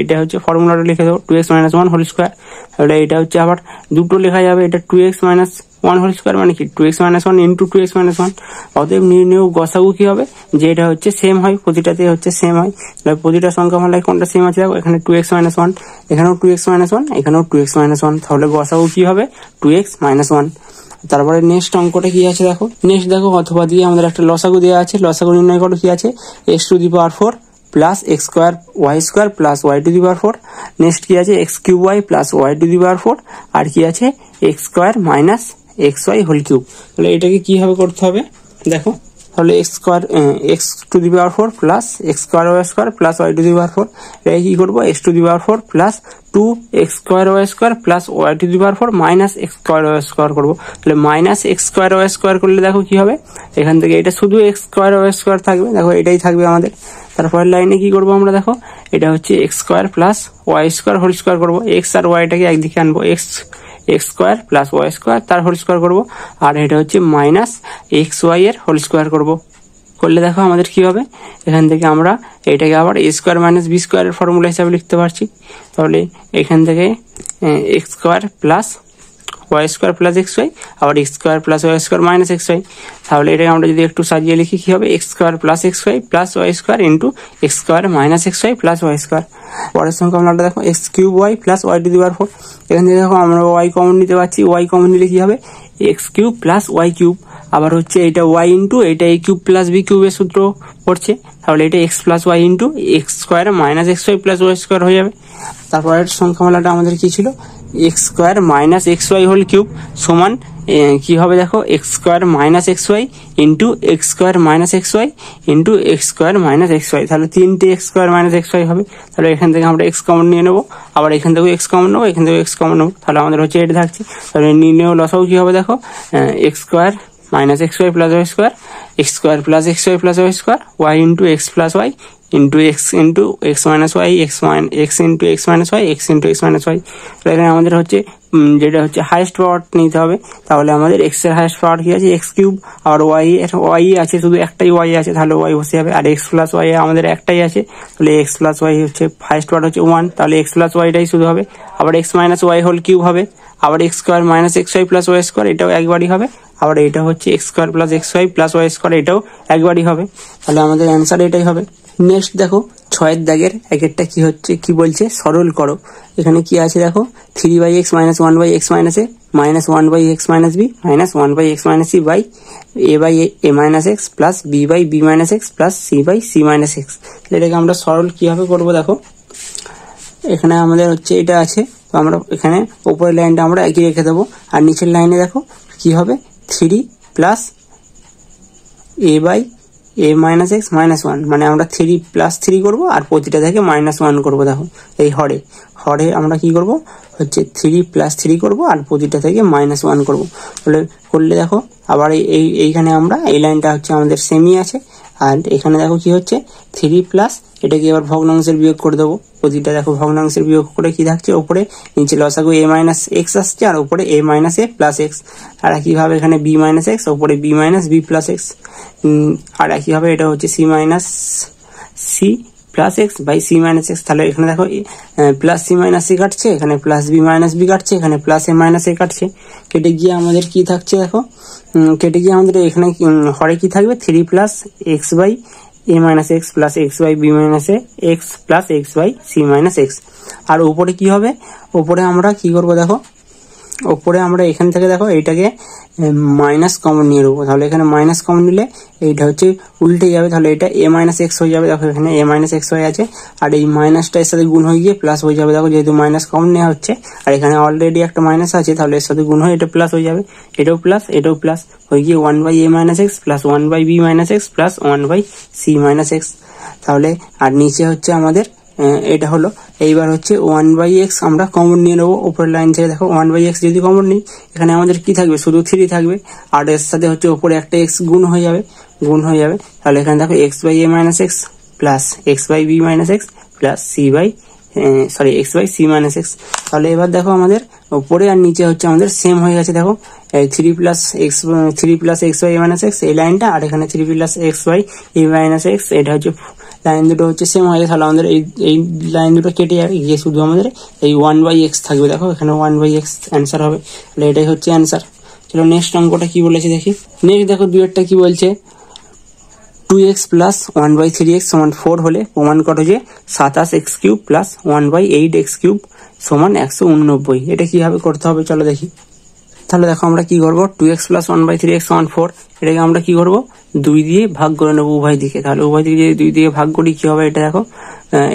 এটা হচ্ছে ফর্মুলাটা লিখে দেবো 2x মাইনাস 1 হোল স্কোয়ার, তাহলে এটা হচ্ছে আবার দুটো লেখা যাবে, এটা 2x মাইনাস 1 হোল স্কোয়ার মানে কি 2x minus 1 into 2x minus 1, অতএব নির্ণয় গসাগু কি হবে, যে এটা হচ্ছে সেম হয়, প্রতিটাতে হচ্ছে সেম হয়, তাহলে প্রতিটা সংখ্যামালায় কোনটা সেম আছে দেখো, এখানে 2x মাইনাস 1, এখানেও 2x মাইনাস 1, এখানেও 2x মাইনাস 1, তাহলে গসাগু কি হবে 2x মাইনাস 1। তারপরে নেক্সট অঙ্কটা কি আছে দেখো, নেক্সট দেখো অথবা দিয়ে আমাদের একটা লসাগু দেওয়া আছে, লসাগু নির্ণয় করো, কি আছে x to the power 4 plus x square y square plus y to the power 4, next কি আছে x cube y plus y to the power 4, আর কি আছে x square minus xy whole cube, তাহলে এটাকে কিভাবে করতে হবে দেখো, তাহলে x square x to the power 4 plus x square y square plus y to the power 4, এটাকে কি করবো x to the power 4 plus 2x square y square plus y to the power 4 minus x square y square করবো, তাহলে minus x square y square করলে দেখো কি হবে, এখান থেকে এটা শুধু x স্কোয়ার y স্কোয়ার থাকবে, দেখো এটাই থাকবে আমাদের। তারপরের লাইনে কি করবো আমরা দেখো, এটা হচ্ছে x square plus y square whole square করবো, x আর yটাকে একদিকে আনবো, x square plus y square তার হোল স্কোয়ার করবো, আর এটা হচ্ছে মাইনাস xy এর হোল স্কোয়ার করবো, করলে দেখো আমাদের কি হবে, এখান থেকে আমরা এটাকে আবার a স্কোয়ার মাইনাস b স্কোয়ারের ফর্মুলা হিসাবে লিখতে পারছি, তাহলে এখান থেকে x square plus y square plus xy আবার x square plus y square minus xy, তাহলে এটাকে আমরা যদি একটু সাজিয়ে লিখি কি হবে x square plus xy plus y square into x square minus xy plus y square. পরের সংখ্যা আমরা দেখো x cube y plus y to the power 4, এখান থেকে দেখো আমরা y কমন নিতে পারছি, y কমন নিলে কি হবে x cube plus y cube, আবার হচ্ছে এটা y ইন্টু এটা a কিউব প্লাস b কিউবের সূত্র পড়ছে, তাহলে এটা x plus y into x square minus xy plus y square হয়ে যাবে। তারপরের সংখ্যামালাটা আমাদের কি ছিল x square minus xy whole cube সমান কি হবে দেখো x square minus xy into x square minus xy into x square minus xy, তাহলে 3টে x স্কোয়ার মাইনাস xy হবে, তাহলে এখান থেকে আমরা x কমন নিয়ে নেবো, আবার এখান থেকেও x কমন নেবো, এখান থেকেও x কমন নেবো, তাহলে আমাদের হচ্ছে এটা থাকছে, তাহলে নির্ণয় লসাগু কি হবে দেখো x square minus xy plus y square, x square plus xy plus y square, y into x plus y into x মাইনাস y x ইন্টু x মাইনাস y x ইন্টু x মাইনাস y, তাহলে আমাদের হচ্ছে যেটা হচ্ছে হাইয়েস্ট পাওয়ার নিতে হবে, তাহলে আমাদের x এর হাইয়েস্ট পাওয়ার কি আছে x কিউব, আর y আছে শুধু একটাই y আছে, তাহলে y বসে যাবে, আর x প্লাস y আমাদের একটাই আছে, তাহলে x প্লাস y হচ্ছে হাইয়েস্ট পাওয়ার হচ্ছে 1, তাহলে x প্লাস yটাই শুধু হবে, আবার x মাইনাস y হোল কিউব হবে, আবার X square minus X Y plus Y square, এটাও একবারই হবে। আবার এটা হচ্ছে X square plus X Y plus Y square, এটাও একবারই হবে। তাহলে আমাদের অ্যান্সার এটাই হবে। নেক্সট দেখো 6 দাগের একেরটা কি হচ্ছে, কি বলছে, সরল করো। এখানে কি আছে দেখো, 3/x মাইনাস 1/x মাইনাস A minus 1/x minus B minus 1/x minus C by a minus x plus b/b minus x plus c/c minus X. এটাকে আমরা সরল কিভাবে করবো দেখো, এখানে আমাদের হচ্ছে এটা আছে, তো আমরা এখানে উপরের লাইনটা আমরা একই রেখে দেবো, আর নিচের লাইনে দেখো কি হবে, 3 plus a minus x minus 1, মানে আমরা 3 প্লাস 3 করবো আর প্রতিটা থেকে -1 করবো। দেখো এই হরে আমরা কি করব, হচ্ছে 3 প্লাস 3 করবো আর প্রতিটা থেকে -1 করবো। তাহলে করলে দেখো আবার এইখানে আমরা এই লাইনটা হচ্ছে আমাদের সেমই আছে, আর এখানে দেখো কি হচ্ছে 3 প্লাস এটাকে এবার ভগ্নাংশের বিয়োগ করে দেবো। প্রতিটা দেখো ভগ্নাংশের বিয়োগ করে কি থাকছে, উপরে নিচে লসাগু a মাইনাস এক্স আসছে আর উপরে a minus a plus x, আর একইভাবে এখানে b মাইনাস এক্স, উপরে b minus b plus x, আর একইভাবে এটা হচ্ছে c minus c plus x by c minus x. তাহলে এখানে দেখো প্লাস সি মাইনাস সি কাটছে, এখানে প্লাস বি মাইনাস বি কাটছে, এখানে প্লাস এ মাইনাস এ কাটছে, কেটে গিয়ে আমাদের কি থাকছে দেখো, কেটে গিয়ে আমাদের এখানে হরে কি থাকবে, 3 plus x by a minus x plus x by b minus a x plus x by c minus x. আর উপরে কি হবে, উপরে আমরা কি করবো দেখো, উপরে আমরা এখান থেকে দেখো এইটাকে মাইনাস কমন নিয়ে নেবো। তাহলে এখানে মাইনাস কমন নিলে এইটা হচ্ছে উল্টে যাবে, তাহলে এটা a মাইনাস এক্স হয়ে যাবে। দেখো এখানে a মাইনাস এক্স হয়ে আছে, আর এই মাইনাসটা এর সাথে গুণ হয়ে গিয়ে প্লাস হয়ে যাবে। দেখো যেহেতু মাইনাস কমন নেওয়া হচ্ছে আর এখানে অলরেডি একটা মাইনাস আছে, তাহলে এর সাথে গুণ হয়ে এটা প্লাস হয়ে যাবে, এটাও প্লাস হয়ে গিয়ে 1/a minus x plus 1/b minus x plus 1/c minus x. তাহলে আর নিচে হচ্ছে আমাদের এটা হলো, এইবার হচ্ছে 1/x আমরা কমন নিয়ে নেবো উপরের লাইন থেকে। দেখো 1/x যদি কমন নিই, এখানে আমাদের কি থাকবে, শুধু 3 থাকবে, আর এর সাথে হচ্ছে উপরে একটা x গুণ হয়ে যাবে। তাহলে এখানে দেখো x/a minus x plus x/b minus x plus x/c minus x. তাহলে এবার দেখো আমাদের উপরে আর নিচে হচ্ছে আমাদের সেম হয়ে গেছে। দেখো 3 প্লাস x/a মাইনাস এক্স এই লাইনটা, আর এখানে 3 প্লাস x/a মাইনাস এক্স, এটা হচ্ছে লাইন দুটো হচ্ছে সেম হয়ে গেছে। তাহলে আমাদের এই লাইন দুটো কেটে যাবে, গিয়ে শুধু আমাদের এই 1/x থাকবে। দেখো এখানে 1/x অ্যান্সার হবে, তাহলে এটাই হচ্ছে অ্যান্সার। চলো নেক্সট অঙ্কটা কি বলেছে দেখি। নেক্সট দেখো দুইয়েরটা কি বলছে, 2x প্লাস 1/3x সমান 4 হলে প্রমাণ করো যে 27x cube plus 1/8x cube সমান 189। এটা কিভাবে করতে হবে চলো দেখি। তাহলে দেখো আমরা কি করবো, 2x প্লাস 1/3x সমান 4, এটাকে আমরা কি করবো, 2 দিয়ে ভাগ করে নেবো উভয় দিকে। তাহলে উভয় দিকে যদি 2 দিয়ে ভাগ করি কি হবে, এটা দেখো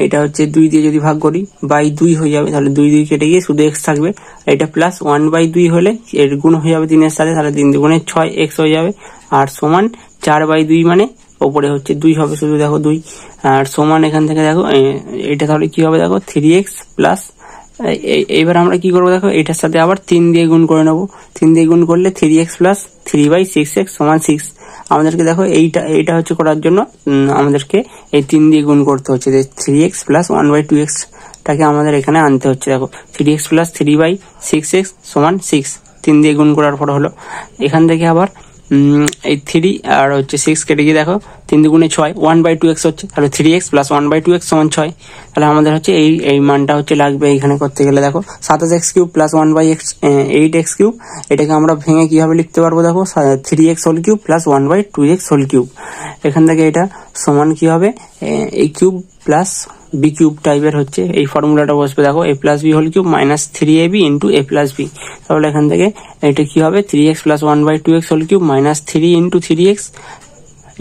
এটা হচ্ছে 2 দিয়ে যদি ভাগ করি বাই 2 হয়ে যাবে। তাহলে 2 কেটে গিয়ে শুধু x থাকবে, এটা প্লাস 1/2 হলে এর গুণ হয়ে যাবে 3 এর সাথে, তাহলে 3 দুগুণে 6x হয়ে যাবে, আর সমান 4/2 মানে ওপরে হচ্ছে 2 হবে শুধু, দেখো 2, আর সমান এখান থেকে দেখো এটা তাহলে কি হবে দেখো 3x প্লাস, এইবার আমরা কি করবো দেখো, এটার সাথে আবার 3 দিয়ে গুণ করে নেবো। 3 দিয়ে গুণ করলে 3x প্লাস 3/6x সমান 6। আমাদেরকে দেখো এইটা হচ্ছে করার জন্য আমাদেরকে এই 3 দিয়ে গুণ করতে হচ্ছে, যে 3x প্লাস 1/2x টাকে আমাদের এখানে আনতে হচ্ছে। দেখো 3x প্লাস 3/6x সমান 6, 3 দিয়ে গুণ করার পর হলো। এখান থেকে আবার এই 3 আর হচ্ছে 6 কেটে গিয়ে দেখো 3 দুগুণে 6, 1/2x হচ্ছে, তাহলে 3x প্লাস 1/2x সমান 6। তাহলে আমাদের হচ্ছে এই মানটা হচ্ছে লাগবে এখানে করতে গেলে। দেখো 27x cube plus 1/8x cube, এটাকে আমরা ভেঙে কিভাবে লিখতে পারবো দেখো, 3x whole cube plus 1/2x whole cube. এখান থেকে এটা সমান কি হবে, এই কিউব প্লাস বি কিউব টাইপের হচ্ছে এই ফর্মুলাটা বসবে। দেখো a plus B whole cube minus 3ab into a plus B. তাহলে এখান থেকে এটা কি হবে, 3x plus 1/2x whole cube minus 3 into 3x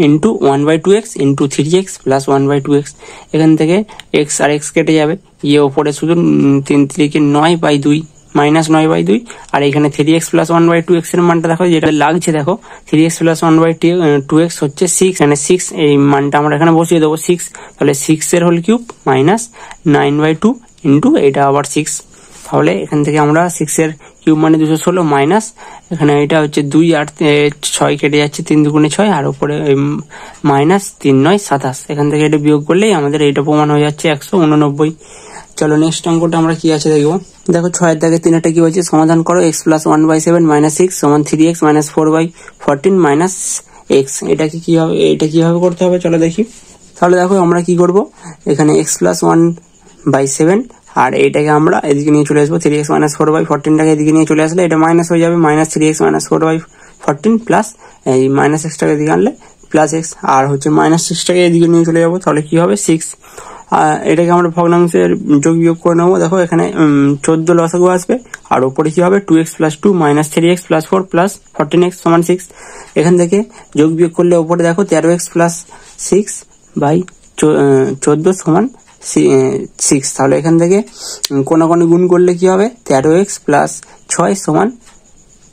into 1/2x into 3x plus 1/2x। এখান থেকে x আর x কেটে যাবে, গিয়ে ওপরে শুধু 3 3 9/2 মাইনাস 9/2, আর এখানে 3x প্লাস 1/2x এর মানটা দেখো যেটা লাগছে, দেখো 3x প্লাস 1/2x হচ্ছে 6, মানে 6 এই মানটা আমরা এখানে বসিয়ে দেবো 6। তাহলে 6 এর হোল কিউব মাইনাস 9/2 ইন্টু এটা আবার 6। তাহলে এখান থেকে আমরা 6 এর কিউব মানে 216 মাইনাস এখানে এটা হচ্ছে 2 আর 6 কেটে যাচ্ছে, 3 দুগুণে 6, আর উপরে মাইনাস 3 9 27। এখান থেকে এটা বিয়োগ করলেই আমাদের এটা প্রমাণ হয়ে যাচ্ছে 189। চলো নেক্সট অঙ্কটা আমরা কি আছে দেখবো। দেখো 6 দাগে 3টা কি বলছে, সমাধান করো x প্লাস 1/7 মাইনাস 6 সমান 3x মাইনাস 4/14 মাইনাস x। এটা কিভাবে করতে হবে চলো দেখি। তাহলে দেখো আমরা কি করব, এখানে x প্লাস 1/7 আর এইটাকে আমরা এদিকে নিয়ে চলে আসবো, 3x - 4/14টাকে এদিকে নিয়ে চলে আসলে এটা মাইনাস হয়ে যাবে, -3x - 4/14 প্লাস এই -x টাকে এদিকে আনলে প্লাস x, আর হচ্ছে -6টাকে এদিকে নিয়ে চলে যাবো, তাহলে কি হবে 6। এটাকে আমরা ভগ্নাংশের যোগ বিয়োগ করে নেবো। দেখো এখানে 14 লসাগু আসবে, আর উপরে কি হবে 2x + 2 - 3x + 4 + 14x = 6। এখান থেকে যোগ বিয়োগ করলে উপরে দেখো 13x + 6/14 = 6। তাহলে এখান থেকে কোনাকুনি গুণ করলে কি হবে 13x + 6 =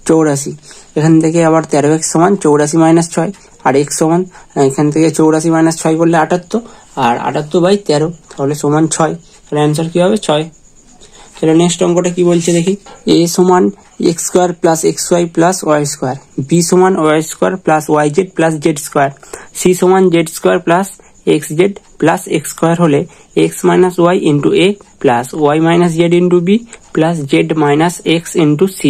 84। এখান থেকে আবার 13x = 84 - 6, আর x সমান এখান থেকে 84 - 6 করলে 78, আর 78/13 তাহলে সমান 6। তাহলে অ্যান্সার কি হবে 6। তাহলে নেক্সট অঙ্কটা কি বলছে দেখি। a সমান x² + xy + y², b সমান y² + yz + z², c সমান z² + xz + x² হলে x - y * a + y - z * b + z - x * c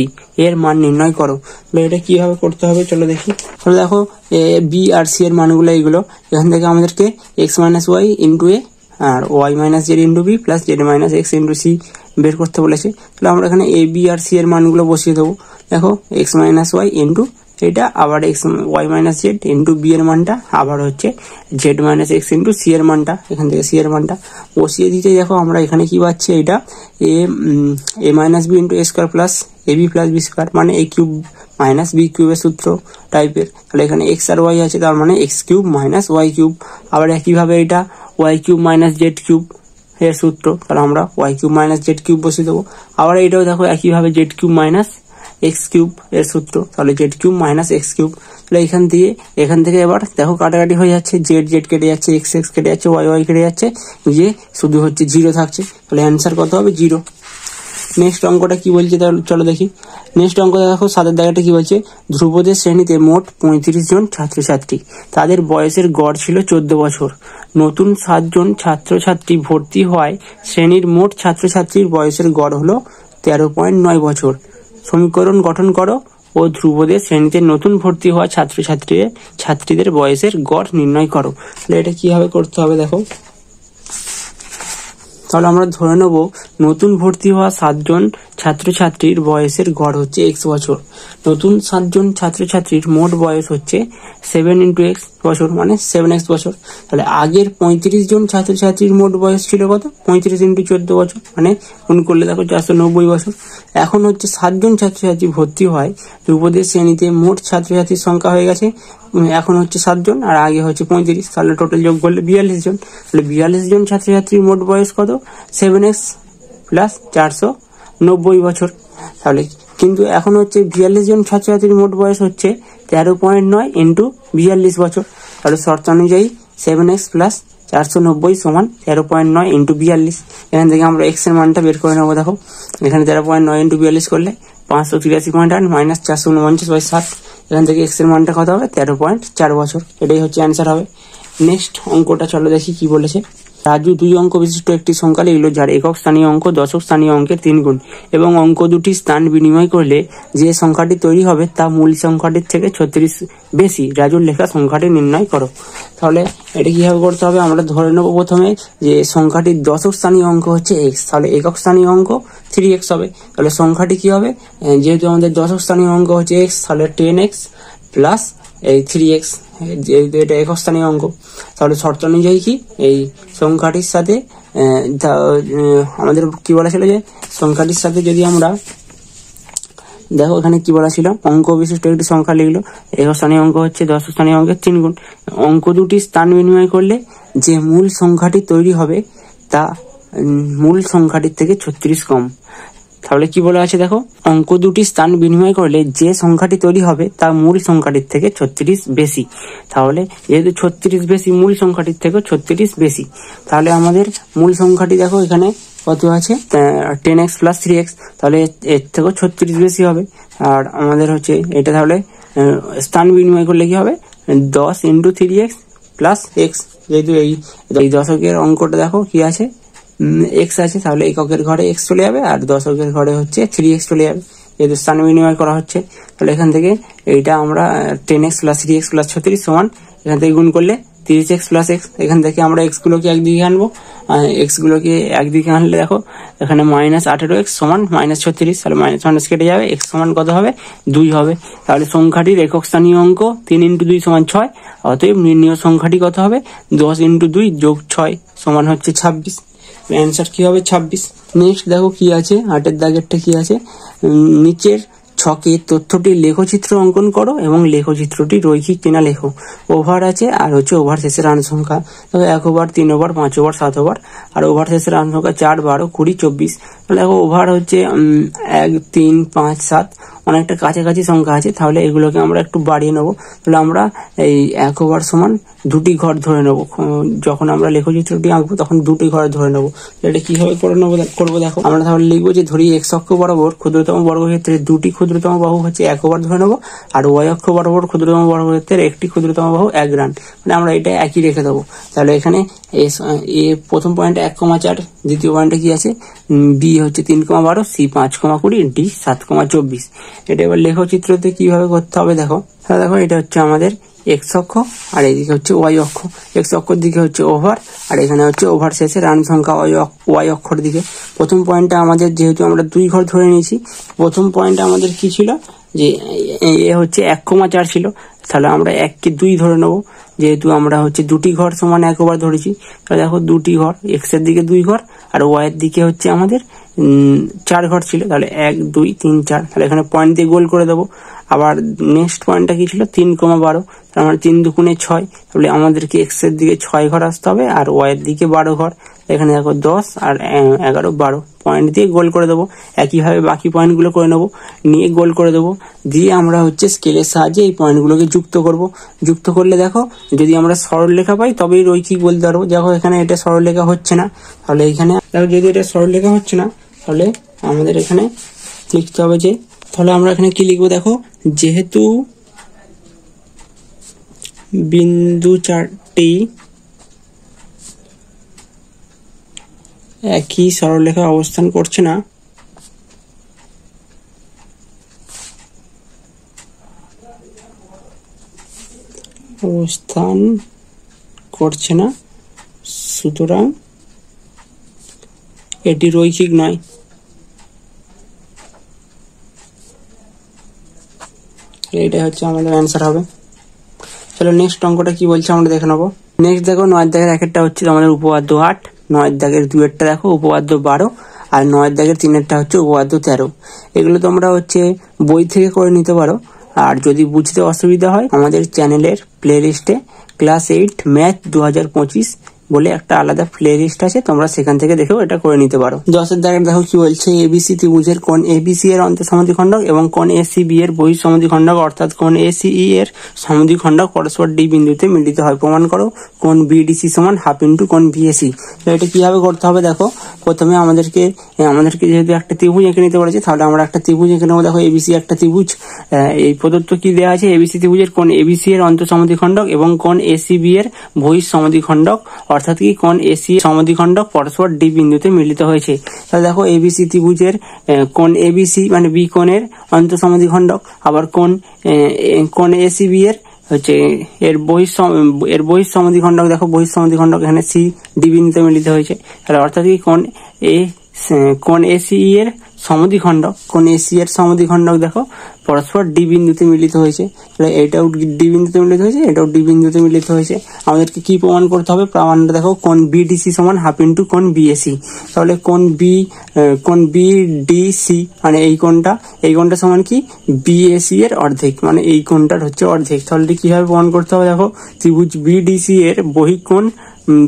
এর মান নির্ণয় করো। তাহলে এটা কিভাবে করতে হবে চলো দেখি। তাহলে দেখো a b আর c এর মানগুলো এইগুলো, এখান থেকে আমাদেরকে x - y * a R y - z * b + z - x * c বের করতে বলেছে। তাহলে আমরা এখানে a b আর c এর মানগুলো বসিয়ে দেবো। দেখো x - y ইন্টু এটা আবার y - z ইন্টু b এর মানটা, আবার হচ্ছে z - x ইন্টু c এর মানটা, এখান থেকে c এর মানটা বসিয়ে দিতে দেখো আমরা এখানে কি পাচ্ছি, এটা a - b into a² plus ab plus b square, মানে a কিউব মাইনাস b কিউবের সূত্র টাইপের। তাহলে এখানে x আর y আছে, তার মানে x cube minus y cube. আবার একইভাবে এটা y cube minus z cube এর সূত্র, তাহলে আমরা y cube minus z cube বসিয়ে দেবো। আবার এইটাও দেখো একইভাবে z cube minus x cube এর সূত্র, তাহলে z cube minus x cube. তাহলে এখান থেকে এবার দেখো কাটাকাটি হয়ে যাচ্ছে, z কেটে যাচ্ছে, x কেটে যাচ্ছে, y কেটে যাচ্ছে, যে শুধু হচ্ছে 0 থাকছে। তাহলে অ্যান্সার কত হবে 0। নেক্সট অঙ্কটা কি বলছে তাহলে চলো দেখি। নেক্সট অঙ্ক দেখো, সাতের দাগেটা কি বলছে, ধ্রুপদের শ্রেণীতে মোট 35 জন ছাত্রছাত্রী, তাদের বয়সের গড় ছিল 14 বছর। নতুন 7 জন ছাত্রছাত্রী ভর্তি হওয়ায় শ্রেণীর মোট ছাত্রছাত্রীর বয়সের গড় হলো 13.9 বছর। সমীকরণ গঠন করো ও ধ্রুপদের শ্রেণীতে নতুন ভর্তি হওয়া ছাত্রীদের বয়সের গড় নির্ণয় করো। তাহলে এটা কিভাবে করতে হবে দেখো। তাহলে আমরা ধরে নেব নতুন ভর্তি হওয়া 7 জন ছাত্রছাত্রীর বয়সের গড় হচ্ছে x বছর। নতুন 7 জন ছাত্রছাত্রীর মোট বয়স হচ্ছে 7 × x বছর, মানে 7x বছর। তাহলে আগের 35 জন ছাত্রছাত্রীর মোট বয়স ছিল কত, 35 × 14 বছর, মানে গুণ করলে দেখো 490 বছর। এখন হচ্ছে 7 জন ছাত্রছাত্রী ভর্তি হয়, ধ্রুপদের শ্রেণীতে মোট ছাত্রছাত্রীর সংখ্যা হয়ে গেছে এখন হচ্ছে 7 জন, আর আগে হচ্ছে 35, তাহলে টোটাল যোগ করলে 42 জন। তাহলে 42 জন ছাত্রছাত্রীর মোট বয়স কত, 7x + 490 বছর। তাহলে কিন্তু এখন হচ্ছে 42 জন ছাত্রছাত্রীর মোট বয়স হচ্ছে 13.9 × 42 বছর। তাহলে শর্ত অনুযায়ী 7x + 490 = 13.9 × 42। এখান থেকে আমরা x এর মানটা বের করে নেবো। দেখো এখানে 13.9 × 42 করলে 583.8 - 449/7। এখান থেকে x এর মানটা কত হবে 13.4 বছর। এটাই হচ্ছে অ্যান্সার হবে। নেক্সট অঙ্কটা চলো দেখি কি বলেছে। রাজু 2 অঙ্ক বিশিষ্ট একটি সংখ্যা লিখল যার একক স্থানীয় অঙ্ক দশক স্থানীয় অঙ্কের 3 গুণ, এবং অঙ্ক দুটি স্থান বিনিময় করলে যে সংখ্যাটি তৈরি হবে তা মূল সংখ্যাটির থেকে 36 বেশি। রাজুর লেখা সংখ্যাটি নির্ণয় করো। তাহলে এটা কিভাবে করতে হবে, আমরা ধরে নেব প্রথমে যে সংখ্যাটির দশক স্থানীয় অঙ্ক হচ্ছে x, তাহলে একক স্থানীয় অঙ্ক 3x হবে। তাহলে সংখ্যাটি কি হবে, যেহেতু আমাদের দশক স্থানীয় অঙ্ক হচ্ছে x, তাহলে 10x প্লাস এই 3x, যেহেতু এটা একক স্থানীয় অঙ্ক। তাহলে শর্ত অনুযায়ী কি এই সংখ্যাটির সাথে আমাদের কি বলা ছিল, যে সংখ্যাটির সাথে যদি আমরা দেখো এখানে কি বলা ছিল, অঙ্ক বিশিষ্ট একটি সংখ্যা লিখলো, একক স্থানীয় অঙ্ক হচ্ছে দশক স্থানীয় অঙ্কের 3 গুণ, অঙ্ক দুটি স্থান বিনিময় করলে যে মূল সংখ্যাটি তৈরি হবে তা মূল সংখ্যাটির থেকে 36 কম। তাহলে কি বলা আছে দেখো, অঙ্ক দুটি স্থান বিনিময় করলে যে সংখ্যাটি তৈরি হবে তা মূল সংখ্যাটির থেকে 36 বেশি। তাহলে যেহেতু 36 বেশি, মূল সংখ্যাটির থেকে 36 বেশি, তাহলে আমাদের মূল সংখ্যাটি দেখো এখানে কত আছে 10x + 3x, তাহলে এর থেকেও 36 বেশি হবে। আর আমাদের হচ্ছে এটা, তাহলে স্থান বিনিময় করলে কি হবে 10 × 3x + x, যেহেতু এই দশকের অঙ্কটা দেখো কি আছে x আছে, তাহলে এককের ঘরে x চলে যাবে আর দশকের ঘরে হচ্ছে 3x চলে যাবে, যেহেতু স্থান বিনিময় করা হচ্ছে। তাহলে এখান থেকে এইটা আমরা 10x + 3x + 36 সমান, এখান থেকে গুণ করলে 30x প্লাস এক্স। এখান থেকে আমরা এক্স গুলোকে একদিকে আনবো, এক্স গুলোকে একদিকে আনলে দেখো এখানে -18x সমান -36, তাহলে মাইনাস মাইনাস কেটে যাবে, এক্স সমান কত হবে 2 হবে। তাহলে সংখ্যাটির একক স্থানীয় অঙ্ক 3 × 2 = 6, অতএব নির্ণীয় সংখ্যাটি কত হবে 10 × 2 + 6 সমান হচ্ছে 26। অ্যান্সার কি হবে 26। নেক্সট দেখো কি আছে, 8 দাগেরটা কি আছে, নিচের ছকে তথ্যটির লেখচিত্র অঙ্কন করো এবং লেখচিত্রটি রৈখিক কিনা লেখো। ওভার আছে আর হচ্ছে ওভার শেষের রান সংখ্যা, তবে 1 ওভার, 3 ওভার, 5 ওভার, 7 ওভার, আর ওভার শেষের রান সংখ্যা 4, 12, 20, 24। তাহলে দেখো ওভার হচ্ছে 1, 3, 5, 7 অনেকটা কাছাকাছি সংখ্যা আছে, তাহলে এগুলোকে আমরা একটু বাড়িয়ে নেবো। তাহলে আমরা এই 1 ওভার সমান 2টি ঘর ধরে নেবো, যখন আমরা লেখচিত্রটি আঁকবো তখন 2টি ঘর ধরে নেবো। এটা কিভাবে করবো দেখো, আমরা তাহলে লিখবো যে ধরি এক্স অক্ষ বরাবর ক্ষুদ্রতম বর্গক্ষেত্রে 2টি ক্ষুদ্রতম বাহু হচ্ছে 1 ওভার ধরে নেবো, আর ওয়াই অক্ষ বরাবর ক্ষুদ্রতম বর্গক্ষেত্রের 1টি ক্ষুদ্রতম বাহু 1 রান, মানে আমরা এটা একই রেখে দেবো। তাহলে এখানে প্রথম পয়েন্টে 1,4, দ্বিতীয় পয়েন্টে কি আছে বি হচ্ছে 3,12, সি 5,20, ডি 7,24। এটা এবার লেখচিত্রতে কিভাবে করতে হবে দেখো। তাহলে দেখো এটা হচ্ছে আমাদের এক্স অক্ষ আর এইদিকে হচ্ছে ওয়াই অক্ষ। এক্স অক্ষর দিকে হচ্ছে ওভার আর এখানে হচ্ছে ওভার শেষে রান সংখ্যা ওয়াই অক্ষর দিকে। প্রথম পয়েন্টটা আমাদের যেহেতু আমরা 2 ঘর ধরে নিয়েছি, প্রথম পয়েন্টটা আমাদের কি ছিল যে এ হচ্ছে 1,4 ছিল, তাহলে আমরা 1কে 2 ধরে নেবো, যেহেতু আমরা হচ্ছে 2টি ঘর সমান 1 ওভার ধরেছি। তাহলে দেখো 2টি ঘর, এক্স এর দিকে 2 ঘর আর ওয়াই এর দিকে হচ্ছে আমাদের 4 ঘর ছিল, তাহলে 1, 2, 3, 4। তাহলে এখানে পয়েন্ট দিয়ে গোল করে দেবো। আবার নেক্সট পয়েন্টটা কি ছিল 3,12, আমরা 3 দুগুণে 6, তাহলে আমাদেরকে এক্স এর দিকে 6 ঘর আসতে হবে আর ওয়াই এর দিকে 12 ঘর। এখানে দেখো 10 আর 11, 12 পয়েন্ট দিয়ে গোল করে দেবো। একইভাবে বাকি পয়েন্টগুলো করে নেবো, নিয়ে গোল করে দেবো, দিয়ে আমরা হচ্ছে স্কেলের সাহায্যে এই পয়েন্টগুলোকে যুক্ত করব। যুক্ত করলে দেখো যদি আমরা সরলরেখা পাই তবেই রৈখিক বলতে পারবো। দেখো এখানে এটা সরলরেখা হচ্ছে না, তাহলে এখানে দেখো যদি এটা সরলরেখা হচ্ছে না তাহলে আমাদের এখানে লিখতে হবে যে, তাহলে আমরা এখানে কি লিখবো দেখো, যেহেতু বিন্দু 4টি একই সরলরেখায় অবস্থান করছে না, সুতরাং এটি রৈখিক নয়। এটা হচ্ছে আমাদের অ্যান্সার হবে। চলো নেক্সট অঙ্কটা কি বলছে আমরা দেখে নেবো। নেক্সট দেখো 9 দাগের 1-টা হচ্ছে আমাদের উপপাদ্য 8, 9 দাগের 2-এরটা দেখো উপপাদ্য 12 আর 9 দাগের 3-এরটা হচ্ছে উপপাদ্য 13। এগুলো তোমরা হচ্ছে বই থেকে করে নিতে পারো, আর যদি বুঝতে অসুবিধা হয় আমাদের চ্যানেলের প্লে লিস্টে ক্লাস 8 ম্যাথ 2025 বলে একটা আলাদা প্লে লিস্ট আছে, তোমরা সেখান থেকে দেখেও এটা করে নিতে পারো। 10 দাগের দেখো কি বলছে, এবিসি ত্রিভুজের কোণ এবিসি এর অন্তঃসমদ্বিখণ্ডক এবং কোণ এসিবি এর বহিঃসমদ্বিখণ্ডক অর্থাৎ কোণ এসিই এর সমদ্বিখণ্ডক পরস্পর ডি বিন্দুতে মিলিত হয়, প্রমাণ করো। কোণ বিডিসি সমান হাফ ইন্টু কোণ বিএসি। তো এটা কিভাবে করতে হবে দেখো, প্রথমে আমাদেরকে যেহেতু একটা ত্রিভুজ এঁকে নিতে বলেছে, তাহলে আমরা একটা ত্রিভুজ এঁকে নেবো। দেখো এবিসি একটা ত্রিভুজ, এই প্রদত্ত কি দেওয়া আছে, এবিসি ত্রিভুজের কোণ এবিসি এর অন্তঃসমদ্বিখণ্ডক এবং কোণ এসিবি এর বহিঃসমদ্বিখণ্ডক অর্থাৎ কি কোণ এসি সমদ্বিখণ্ডক পরস্পর ডি বিন্দুতে মিলিত হয়েছে। তাহলে দেখো এবিসি ত্রিভুজের কোণ এবিসি মানে বি কোণের অন্তঃসমদ্বিখণ্ডক, আবার কোণ এসিবি এর হচ্ছে এর বহিঃসমদ্বিখণ্ডক। দেখো বহিঃসমদ্বিখণ্ডক এখানে সি ডি বিন্দুতে মিলিত হয়েছে, তাহলে অর্থাৎ কি কোণ এসিই এর সমদ্বিখণ্ডক, কোণ এসি এর সমদ্বিখণ্ডক দেখো পরস্পর ডি বিন্দুতে মিলিত হয়েছে, তাহলে এটাও ডি বিন্দুতে মিলিত হয়েছে, এটাও ডি বিন্দুতে মিলিত হয়েছে। আমাদেরকে কি প্রমাণ করতে হবে, প্রমাণটা দেখো কোণ বিডিসি সমান হাফ ইন্টু কোণ বিএসি। তাহলে কোণ বিডিসি মানে এই কোণটা সমান কি বিএসি এর অর্ধেক, মানে এই কোণটার হচ্ছে অর্ধেক। তাহলে কিভাবে প্রমাণ করতে হবে দেখো, ত্রিভুজ বিডিসি এর বহিঃকোণ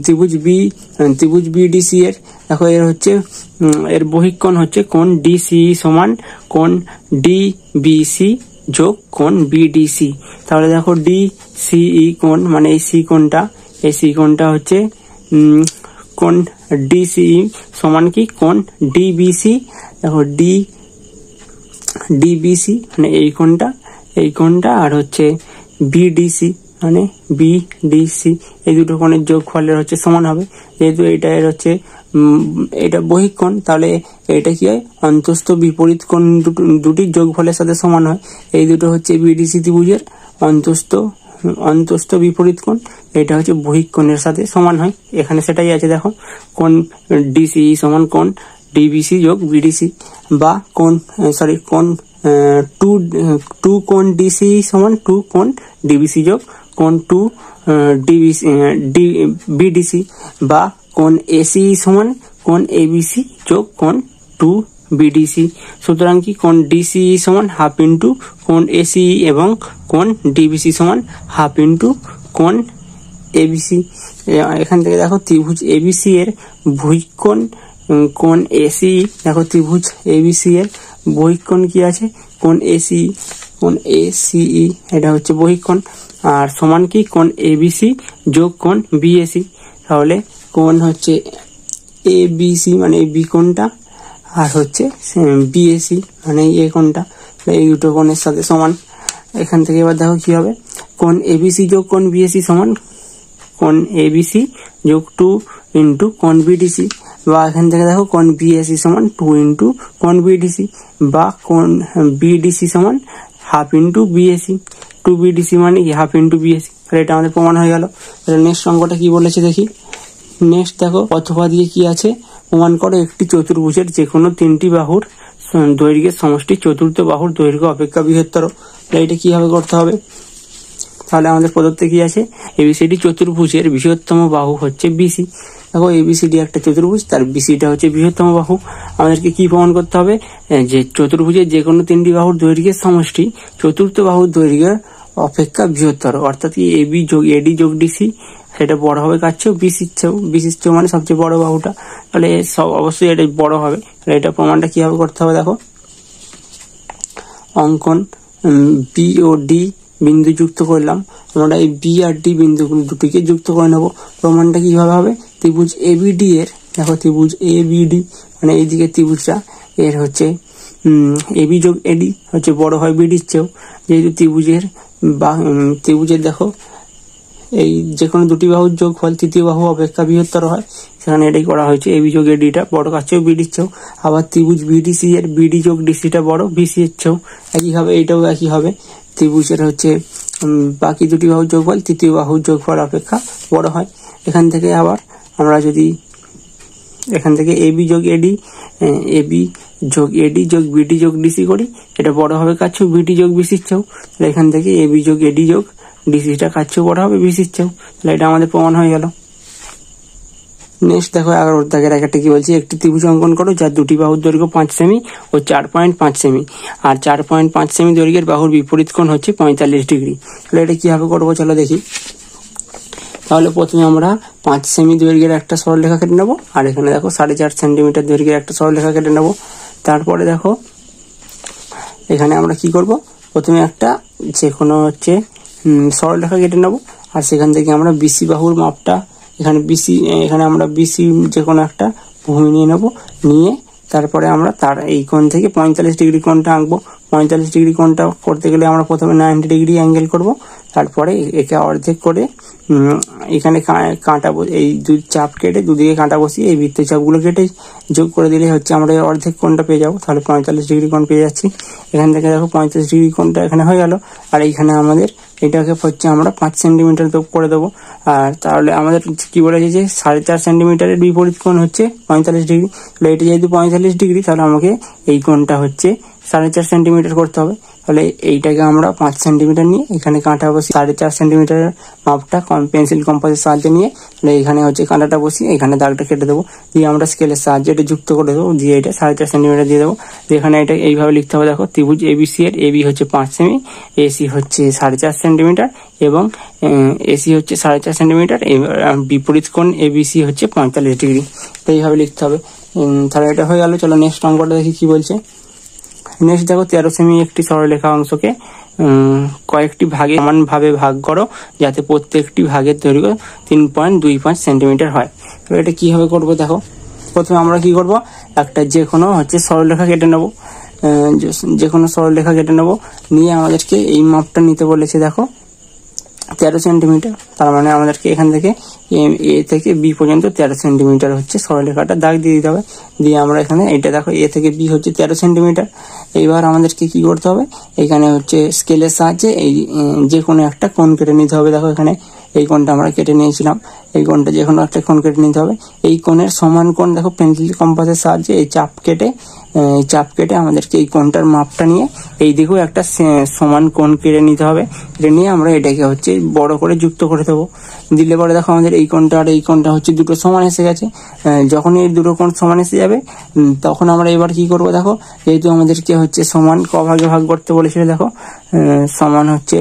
ত্রিভুজ বিডিসি এর দেখো এর বহিঃকোণ হচ্ছে কোণ ডিসিই সমান কোণ ডিবিসি যোগ কোণ বিডিসি। তাহলে দেখো ডিসিই কোণ মানে এই সি কোণটা হচ্ছে কোণ ডিসিই সমান কি কোণ ডিবিসি। দেখো ডিবিসি মানে এই কোণটা আর হচ্ছে বিডিসি মানে বিডিসি, এই দুটো কোণের যোগফলের হচ্ছে সমান হবে। যেহেতু এটা বহিঃকোণ, তাহলে এটা কি হয় অন্তস্থ বিপরীত কোণ দুটির যোগফলের সাথে সমান হয়। এই দুটো হচ্ছে বিডিসি ত্রিভুজের অন্তস্থ অন্তস্থ বিপরীত কোণ, এটা হচ্ছে বহিক কোণের সাথে সমান হয়। এখানে সেটাই আছে, দেখো কোণ ডিসি সমান কোণ ডিবিসি যোগ বিডিসি, বা কোণ কোণ টু কোণ ডিসি সমান টু কোণ ডিবিসি যোগ কোণ টু ডিবিসি বিডিসি, বা কোণ এসি সমান কোণ এবিসি যোগ কোণ টু বিডিসি। সুতরাং কি কোণ ডিসি সমান হাফ ইন্টু কোণ এসি এবং কোণ ডিবিসি সমান হাফ ইন্টু কোণ এবিসি। এখান থেকে দেখো ত্রিভুজ এবিসি এর বহিক কোণ কোণ এসি, দেখো ত্রিভুজ এবিসি এর বহিক কোণ কি আছে, কোণ এসি, কোণ এসিই, এটা হচ্ছে বহিক কোণ। আর সমান কি কোণ এবিসি যোগ কোণ বিএসি। তাহলে কোণ হচ্ছে এবিসি মানে এই বি কোণটা, আর হচ্ছে বিএসি মানে এই কোণটা, এই দুটো কোণের সাথে সমান। এখান থেকে এবার দেখো কি হবে, কোণ এবিসি যোগ কোণ বিএসি সমান কোণ এবিসি যোগ 2 ইন্টু কোণ বিডিসি, বা এখান থেকে দেখো কোণ বিএসি সমান 2 ইন্টু কোণ বিডিসি, বা কোণ বিডিসি সমান হাফ ইন্টু বিএসি। 2 বিডিসি মানে কি হাফ ইন্টু বিএসি। তাহলে এটা আমাদের প্রমাণ হয়ে গেল। তাহলে নেক্সট অঙ্কটা কি বলেছে দেখি। নেক্সট দেখো অথবা দিয়ে কি আছে, প্রমাণ করো একটি চতুর্ভুজের যে কোনো তিনটি বাহুর দৈর্ঘ্যের সমষ্টি চতুর্থ বাহুর দৈর্ঘ্য অপেক্ষা বৃহত্তর। এটা কিভাবে করতে হবে, তাহলে আমাদের প্রদত্ত কি আছে, এবিসিডি চতুর্ভুজের বৃহত্তম বাহু হচ্ছে বিসি। দেখো এবিসিডি একটা চতুর্ভুজ, তার বিসিটা হচ্ছে বৃহত্তম বাহু। আমাদেরকে কি প্রমাণ করতে হবে, যে চতুর্ভুজের যে কোনো তিনটি বাহুর দৈর্ঘ্যের সমষ্টি চতুর্থ বাহুর দৈর্ঘ্যের অপেক্ষা বৃহত্তর, অর্থাৎ কি এবি যোগ এডি যোগ ডিসি সেটা বড় হবে কার চেয়েও, বিসির চেয়েও। বিসির চেয়েও মানে সবচেয়ে বড় বাহুটা, তাহলে সব অবশ্যই এটা বড় হবে। তাহলে এটা প্রমাণটা কিভাবে করতে হবে, দেখো অঙ্কন বি ও ডি বিন্দু যুক্ত করলাম, আমরা এই বি আর ডি বিন্দু দুটিকে যুক্ত করে নেব। প্রমাণটা কিভাবে হবে, ত্রিভুজ এবিডি এর, দেখো ত্রিভুজ এবিডি মানে এইদিকে ত্রিভুজটা এর হচ্ছে এবি যোগ এডি হচ্ছে বড় হয় বিডির চেয়েও, যেহেতু ত্রিভুজের দেখো এই যে কোনো দুটি বাহুর যোগফল তৃতীয় বাহু অপেক্ষা বৃহত্তর হয়, সেখানে এটাই করা হয়েছে। এবি যোগ এডিটা বড় কার চেয়েও বিডির চেয়েও। আবার ত্রিভুজ বিডিসি এর বিডি যোগ ডিসিটা বড় বিসি এর চেয়েও, একই হবে। এইটাও একই হবে, ত্রিভুজের হচ্ছে বাকি দুটি বাহুর যোগফল তৃতীয় বাহুর যোগফল অপেক্ষা বড় হয়। এখান থেকে আবার আমরা যদি এখান থেকে এবি যোগ এডি যোগ বিডি যোগ ডিসি করি, এটা বড় হবে কার চেয়েও, বিডি যোগ বিসির চেয়েও। তাহলে এখান থেকে এবি যোগ এডি যোগ ডিসিটা কার চেয়েও বড় হবে, বিসির চেয়েও। তাহলে এটা আমাদের প্রমাণ হয়ে গেল। নেক্সট দেখো 11 দাগের একটা কি বলছে, একটি ত্রিভুজ অঙ্কন করো যার দুটি বাহুর দৈর্ঘ্য 5 সেমি ও 4.5 সেমি, আর 4.5 সেমি দৈর্ঘ্যের বাহুর বিপরীত কোণ হচ্ছে 45 ডিগ্রি। তাহলে এটা কিভাবে করবো চলো দেখি। তাহলে প্রথমে আমরা 5 সেমি দৈর্ঘ্যের একটা সরলরেখা কেটে নেবো, আর এখানে দেখো 4.5 সেন্টিমিটার দৈর্ঘ্যের একটা সরলরেখা কেটে নেবো। তারপরে দেখো এখানে আমরা কি করব, প্রথমে একটা যে কোনো হচ্ছে সরলরেখা কেটে নেবো, আর সেখান থেকে আমরা বিসি বাহুর মাপটা এখানে আমরা বিসি যে কোনো একটা ভূমি নিয়ে নেবো, নিয়ে তারপরে আমরা তার এই কোণ থেকে 45 ডিগ্রি কোণটা আঁকবো। 45 ডিগ্রি কোণটা করতে গেলে আমরা প্রথমে 90 ডিগ্রি অ্যাঙ্গেল করব, তারপরে একে অর্ধেক করে এখানে কাঁটা এই দুই চাপ কেটে দুদিকে কাঁটা বসিয়ে এই বৃত্ত চাপগুলো কেটে যোগ করে দিলে হচ্ছে আমরা অর্ধেক কোণটা পেয়ে যাবো। তাহলে 45 ডিগ্রি কোণ পেয়ে যাচ্ছি। এখান থেকে দেখো 45 ডিগ্রি কোণটা এখানে হয়ে গেল, আর এইখানে আমাদের এটাকে হচ্ছে আমরা 5 সেন্টিমিটার করে দেবো। আর তাহলে আমাদের কি বলেছে যে 4.5 সেন্টিমিটারের বিপরীত কোণ হচ্ছে 45 ডিগ্রি। তাহলে এটা যেহেতু 45 ডিগ্রি, তাহলে আমাকে এই কোণটা হচ্ছে 4.5 সেন্টিমিটার করতে হবে। তাহলে এইটাকে আমরা 5 সেন্টিমিটার নিয়ে এখানে কাঁটা বসিয়ে 4.5 সেন্টিমিটারের মাপটা পেন্সিল কম্পাসের সাহায্যে নিয়ে তাহলে এখানে হচ্ছে কাঁটাটা বসিয়ে এখানে দাগটা কেটে দেবো, দিয়ে আমরা স্কেলের সাহায্যে এটা যুক্ত করে দেবো, দিয়ে এটা 4.5 সেন্টিমিটার দিয়ে দেবো। এখানে এটা এইভাবে লিখতে হবে, দেখো ত্রিভুজ এবিসি এর এবি হচ্ছে 5 সেমি, এসি হচ্ছে 4.5 সেন্টিমিটার এবং এসি হচ্ছে 4.5 সেন্টিমিটার, বিপরীত কোণ এবিসি হচ্ছে 45 ডিগ্রি। এইভাবে লিখতে হবে। তাহলে এটা হয়ে গেল। চলো নেক্সট অঙ্কটা দেখি কি বলছে। নেক্সট দেখো 13 সেমি একটি সরলরেখা অংশকে কয়েকটি ভাগে সমানভাবে ভাগ করো যাতে প্রত্যেকটি ভাগের দৈর্ঘ্য 3.25 সেন্টিমিটার হয়। তো এটা কিভাবে করবো দেখো, প্রথমে আমরা কি করব, একটা যে কোনো হচ্ছে সরলরেখা কেটে নেবো, যে কোনো সরলরেখা কেটে নেবো, নিয়ে আমাদেরকে এই মাপটা নিতে বলেছে। দেখো 13 সেন্টিমিটার। তার মানে আমাদেরকে এখান থেকে এ থেকে বি পর্যন্ত 13 সেন্টিমিটার হচ্ছে সরলরেখাটা দাগ দিয়ে দিতে হবে। দিয়ে আমরা এখানে এটা দেখো এ থেকে বি হচ্ছে 13 সেন্টিমিটার। এইবার আমাদেরকে কি করতে হবে, এখানে হচ্ছে স্কেলের সাহায্যে এই যে কোনো একটা কোণ কেটে নিতে হবে। দেখো এখানে এই কোণটা আমরা কেটে নিয়েছিলাম, এই কোণটা যে কোনো একটা কোণ কেটে নিতে হবে। এই কোণের সমান কোণ দেখো পেন্সিল কম্পাসের সাহায্যে এই চাপ কেটে আমাদেরকে এই কোণটার মাপটা নিয়ে এই দিকেও একটা সমান কোণ কেটে নিতে হবে। কেটে নিয়ে আমরা এটাকে হচ্ছে বড় করে যুক্ত করে দেবো। দিলে পরে দেখো আমাদের এই কোণটা আর এই কোণটা হচ্ছে দুটো সমান এসে গেছে। যখন এই দুটো কোণ সমান এসে যাবে তখন আমরা এবার কি করব, দেখো যেহেতু আমাদেরকে হচ্ছে সমান ক ভাগে ভাগ করতে বলেছিল, দেখো সমান হচ্ছে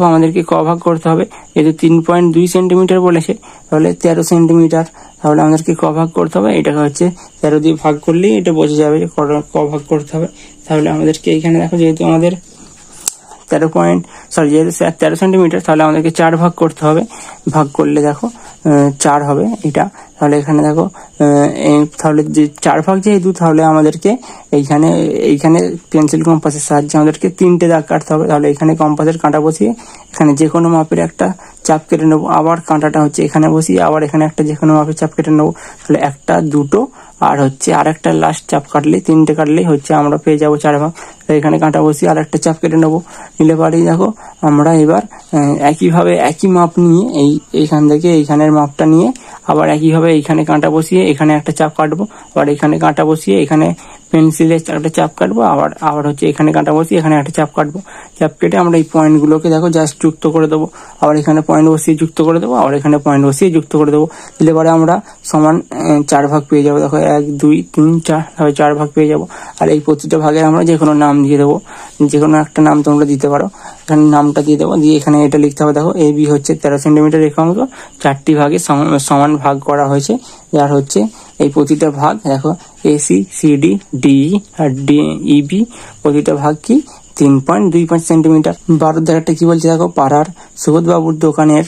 আমাদেরকে ক ভাগ করতে হবে। যেহেতু 3.2 সেন্টিমিটার বলেছে তাহলে 13 সেন্টিমিটার, তাহলে আমাদেরকে ক ভাগ করতে হবে। এটাকে হচ্ছে 13 দিয়ে ভাগ করলেই এটা বোঝা যাবে যে ক ভাগ করতে হবে। তাহলে আমাদেরকে এখানে দেখো যেহেতু আমাদের 13 সেন্টিমিটার, তাহলে আমাদেরকে 4 ভাগ করতে হবে। ভাগ করলে দেখো 4 হবে এটা। তাহলে এখানে দেখো তাহলে যে 4 ভাগ যেহেতু, তাহলে আমাদেরকে এইখানে পেন্সিল কম্পাসের সাহায্যে আমাদেরকে 3টে দাগ কাটতে হবে। তাহলে এখানে কম্পাসের কাঁটা বসিয়ে এখানে যে কোনো মাপের একটা চাপ কেটে নেবো, আবার কাঁটাটা হচ্ছে এখানে বসিয়ে আবার এখানে একটা যে কোনো মাপের চাপ কেটে নেবো। তাহলে 1টা 2টো আর হচ্ছে আরেকটা লাস্ট চাপ কাটলে 3টে কাটলেই হচ্ছে আমরা পেয়ে যাবো 4 ভাগ। এখানে কাঁটা বসিয়ে আর একটা চাপ কেটে নেবো। নিলে পারেই দেখো আমরা এবার একইভাবে একই মাপ নিয়ে এইখান থেকে এইখানের মাপটা নিয়ে আবার একইভাবে এইখানে কাঁটা বসিয়ে এখানে একটা চাপ কাটবো, আবার এখানে কাঁটা বসিয়ে এখানে পেন্সিলের একটা চাপ কাটবো, আবার হচ্ছে এখানে কাঁটা বসিয়ে এখানে একটা চাপ কাটবো। চাপ কেটে আমরা এই পয়েন্টগুলোকে দেখো জাস্ট যুক্ত করে দেবো। আবার এখানে পয়েন্ট বসিয়ে যুক্ত করে দেবো, আবার এখানে পয়েন্ট বসিয়ে যুক্ত করে দেবো। দিলে পরে আমরা সমান 4 ভাগ পেয়ে যাবো। দেখো 1 2 3 4, তাহলে 4 ভাগ পেয়ে যাবো। আর এই প্রতিটা ভাগে আমরা যে কোনো নাম দিয়ে দেবো, যে কোনো একটা নাম তোমরা দিতে পারো। এখানে নামটা দিয়ে দেবো, দিয়ে এখানে এটা লিখতে হবে। দেখো এ বি হচ্ছে 13 সেন্টিমিটার রেখাংশ 4টি ভাগে সমান ভাগ করা হয়েছে। যার হচ্ছে এই প্রতিটা ভাগ দেখো এসি সিডি ডিই আর ডিইবি প্রতিটা ভাগ কি 3.25 সেন্টিমিটার। 12 দাগেরটা কি বলছে দেখো, পাড়ার সুবোধ বাবুর দোকানের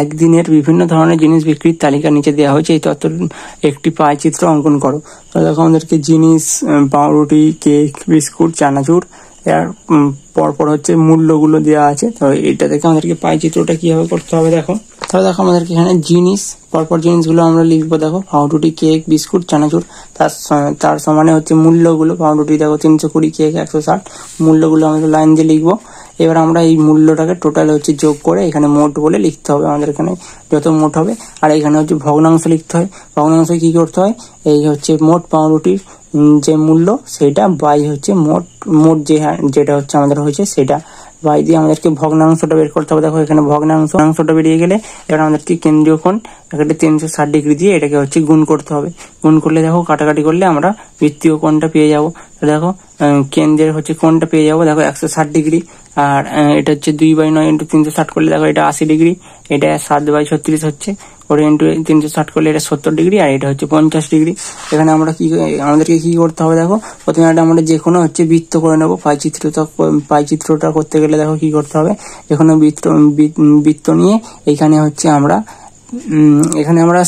একদিনের বিভিন্ন ধরনের জিনিস বিক্রির তালিকা নিচে দেওয়া হয়েছে, এই তথ্যের একটি পায় চিত্র অঙ্কন করো। তো দেখো আমাদেরকে জিনিস পাউরুটি কেক বিস্কুট চানাচুর এর পরপর হচ্ছে মূল্যগুলো দেওয়া আছে। তো এটা থেকে আমাদেরকে পাই চিত্রটা কিভাবে করতে হবে দেখো। তাহলে দেখো আমাদেরকে এখানে জিনিস পরপর জিনিসগুলো আমরা লিখবো। দেখো পাউরুটি কেক বিস্কুট চানাচুর তার সমানে হচ্ছে মূল্যগুলো। পাউরুটি দেখো 320, কেক 160, মূল্যগুলো আমাদের লাইন দিয়ে লিখবো। এবার আমরা এই মূল্যটাকে টোটাল হচ্ছে যোগ করে এখানে মোট বলে লিখতে হবে। আমাদের এখানে যত মোট হবে, আর এখানে হচ্ছে ভগ্নাংশ লিখতে হয়। ভগ্নাংশ কি করতে হয়, এই হচ্ছে মোট পাউরুটির যে মূল্য সেটা বাই হচ্ছে মোট যেটা হচ্ছে আমাদের হয়েছে সেটা বাই দিয়ে আমাদেরকে ভগ্নাংশটা বের করতে হবে। দেখো এখানে ভগ্নাংশটা বেরিয়ে গেলে এবার আমাদেরকে কেন্দ্রীয় কোণ একটা 360 ডিগ্রি দিয়ে এটাকে হচ্ছে গুণ করতে হবে। গুণ করলে দেখো কাটাকাটি করলে আমরা বৃত্তীয় কোণটা পেয়ে যাবো। তো দেখো কেন্দ্রের হচ্ছে কোণটা পেয়ে যাবো দেখো 160 ডিগ্রি। আর এটা হচ্ছে 2/9 × 360 করলে দেখো এটা 80 ডিগ্রি। এটা 7/36 হচ্ছে, ওটা ইন্টু 360 করলে এটা 70 ডিগ্রি, আর এটা হচ্ছে 50 ডিগ্রি। এখানে আমাদেরকে কি করতে হবে দেখো, প্রথমে আমরা যে কোনো হচ্ছে বৃত্ত করে নেবো। পাইচিত্রটা করতে গেলে দেখো কি করতে হবে, যে কোনো বৃত্ত নিয়ে এখানে হচ্ছে আমরা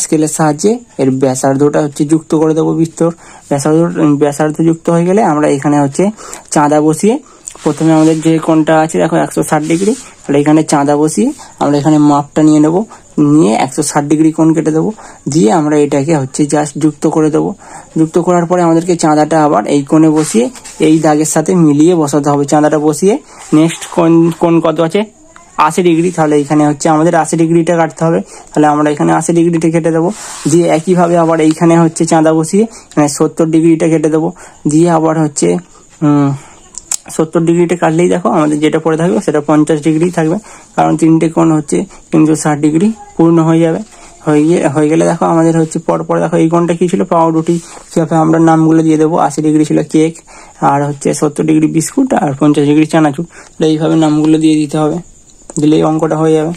স্কেলের সাহায্যে এর ব্যাসার্ধটা হচ্ছে যুক্ত করে দেবো। বৃত্তর ব্যাসার্ধ যুক্ত হয়ে গেলে আমরা এখানে হচ্ছে চাঁদা বসিয়ে প্রথমে আমাদের যে কোণটা আছে দেখো 160 ডিগ্রি, তাহলে এখানে চাঁদা বসিয়ে আমরা এখানে মাপটা নিয়ে নেবো, নিয়ে 160 ডিগ্রি কোণ কেটে দেবো। দিয়ে আমরা এটাকে হচ্ছে জাস্ট যুক্ত করে দেবো। যুক্ত করার পরে আমাদেরকে চাঁদাটা আবার এই কোণে বসিয়ে এই দাগের সাথে মিলিয়ে বসাতে হবে। চাঁদাটা বসিয়ে নেক্সট কোণ কত আছে 80 ডিগ্রি, তাহলে এখানে হচ্ছে আমাদের 80 ডিগ্রিটা কাটতে হবে। তাহলে আমরা এখানে 80 ডিগ্রিটা কেটে দেবো। দিয়ে একইভাবে আবার এইখানে হচ্ছে চাঁদা বসিয়ে এখানে 70 ডিগ্রিটা কেটে দেবো। দিয়ে আবার হচ্ছে 70 ডিগ্রিটা কাটলেই দেখো আমাদের যেটা পড়ে থাকবে সেটা 50 ডিগ্রি থাকবে, কারণ 3টে কোণ হচ্ছে 360 ডিগ্রি পূর্ণ হয়ে যাবে। হয়ে গেলে দেখো আমাদের হচ্ছে পরপর দেখো এই কোণটা কি ছিল পাউরুটি, সেভাবে আমরা নামগুলো দিয়ে দেবো। 80 ডিগ্রি ছিল কেক, আর হচ্ছে 70 ডিগ্রি বিস্কুট, আর 50 ডিগ্রি চানাচুর। এইভাবে নামগুলো দিয়ে দিতে হবে, দিলেই অঙ্কটা হয়ে যাবে।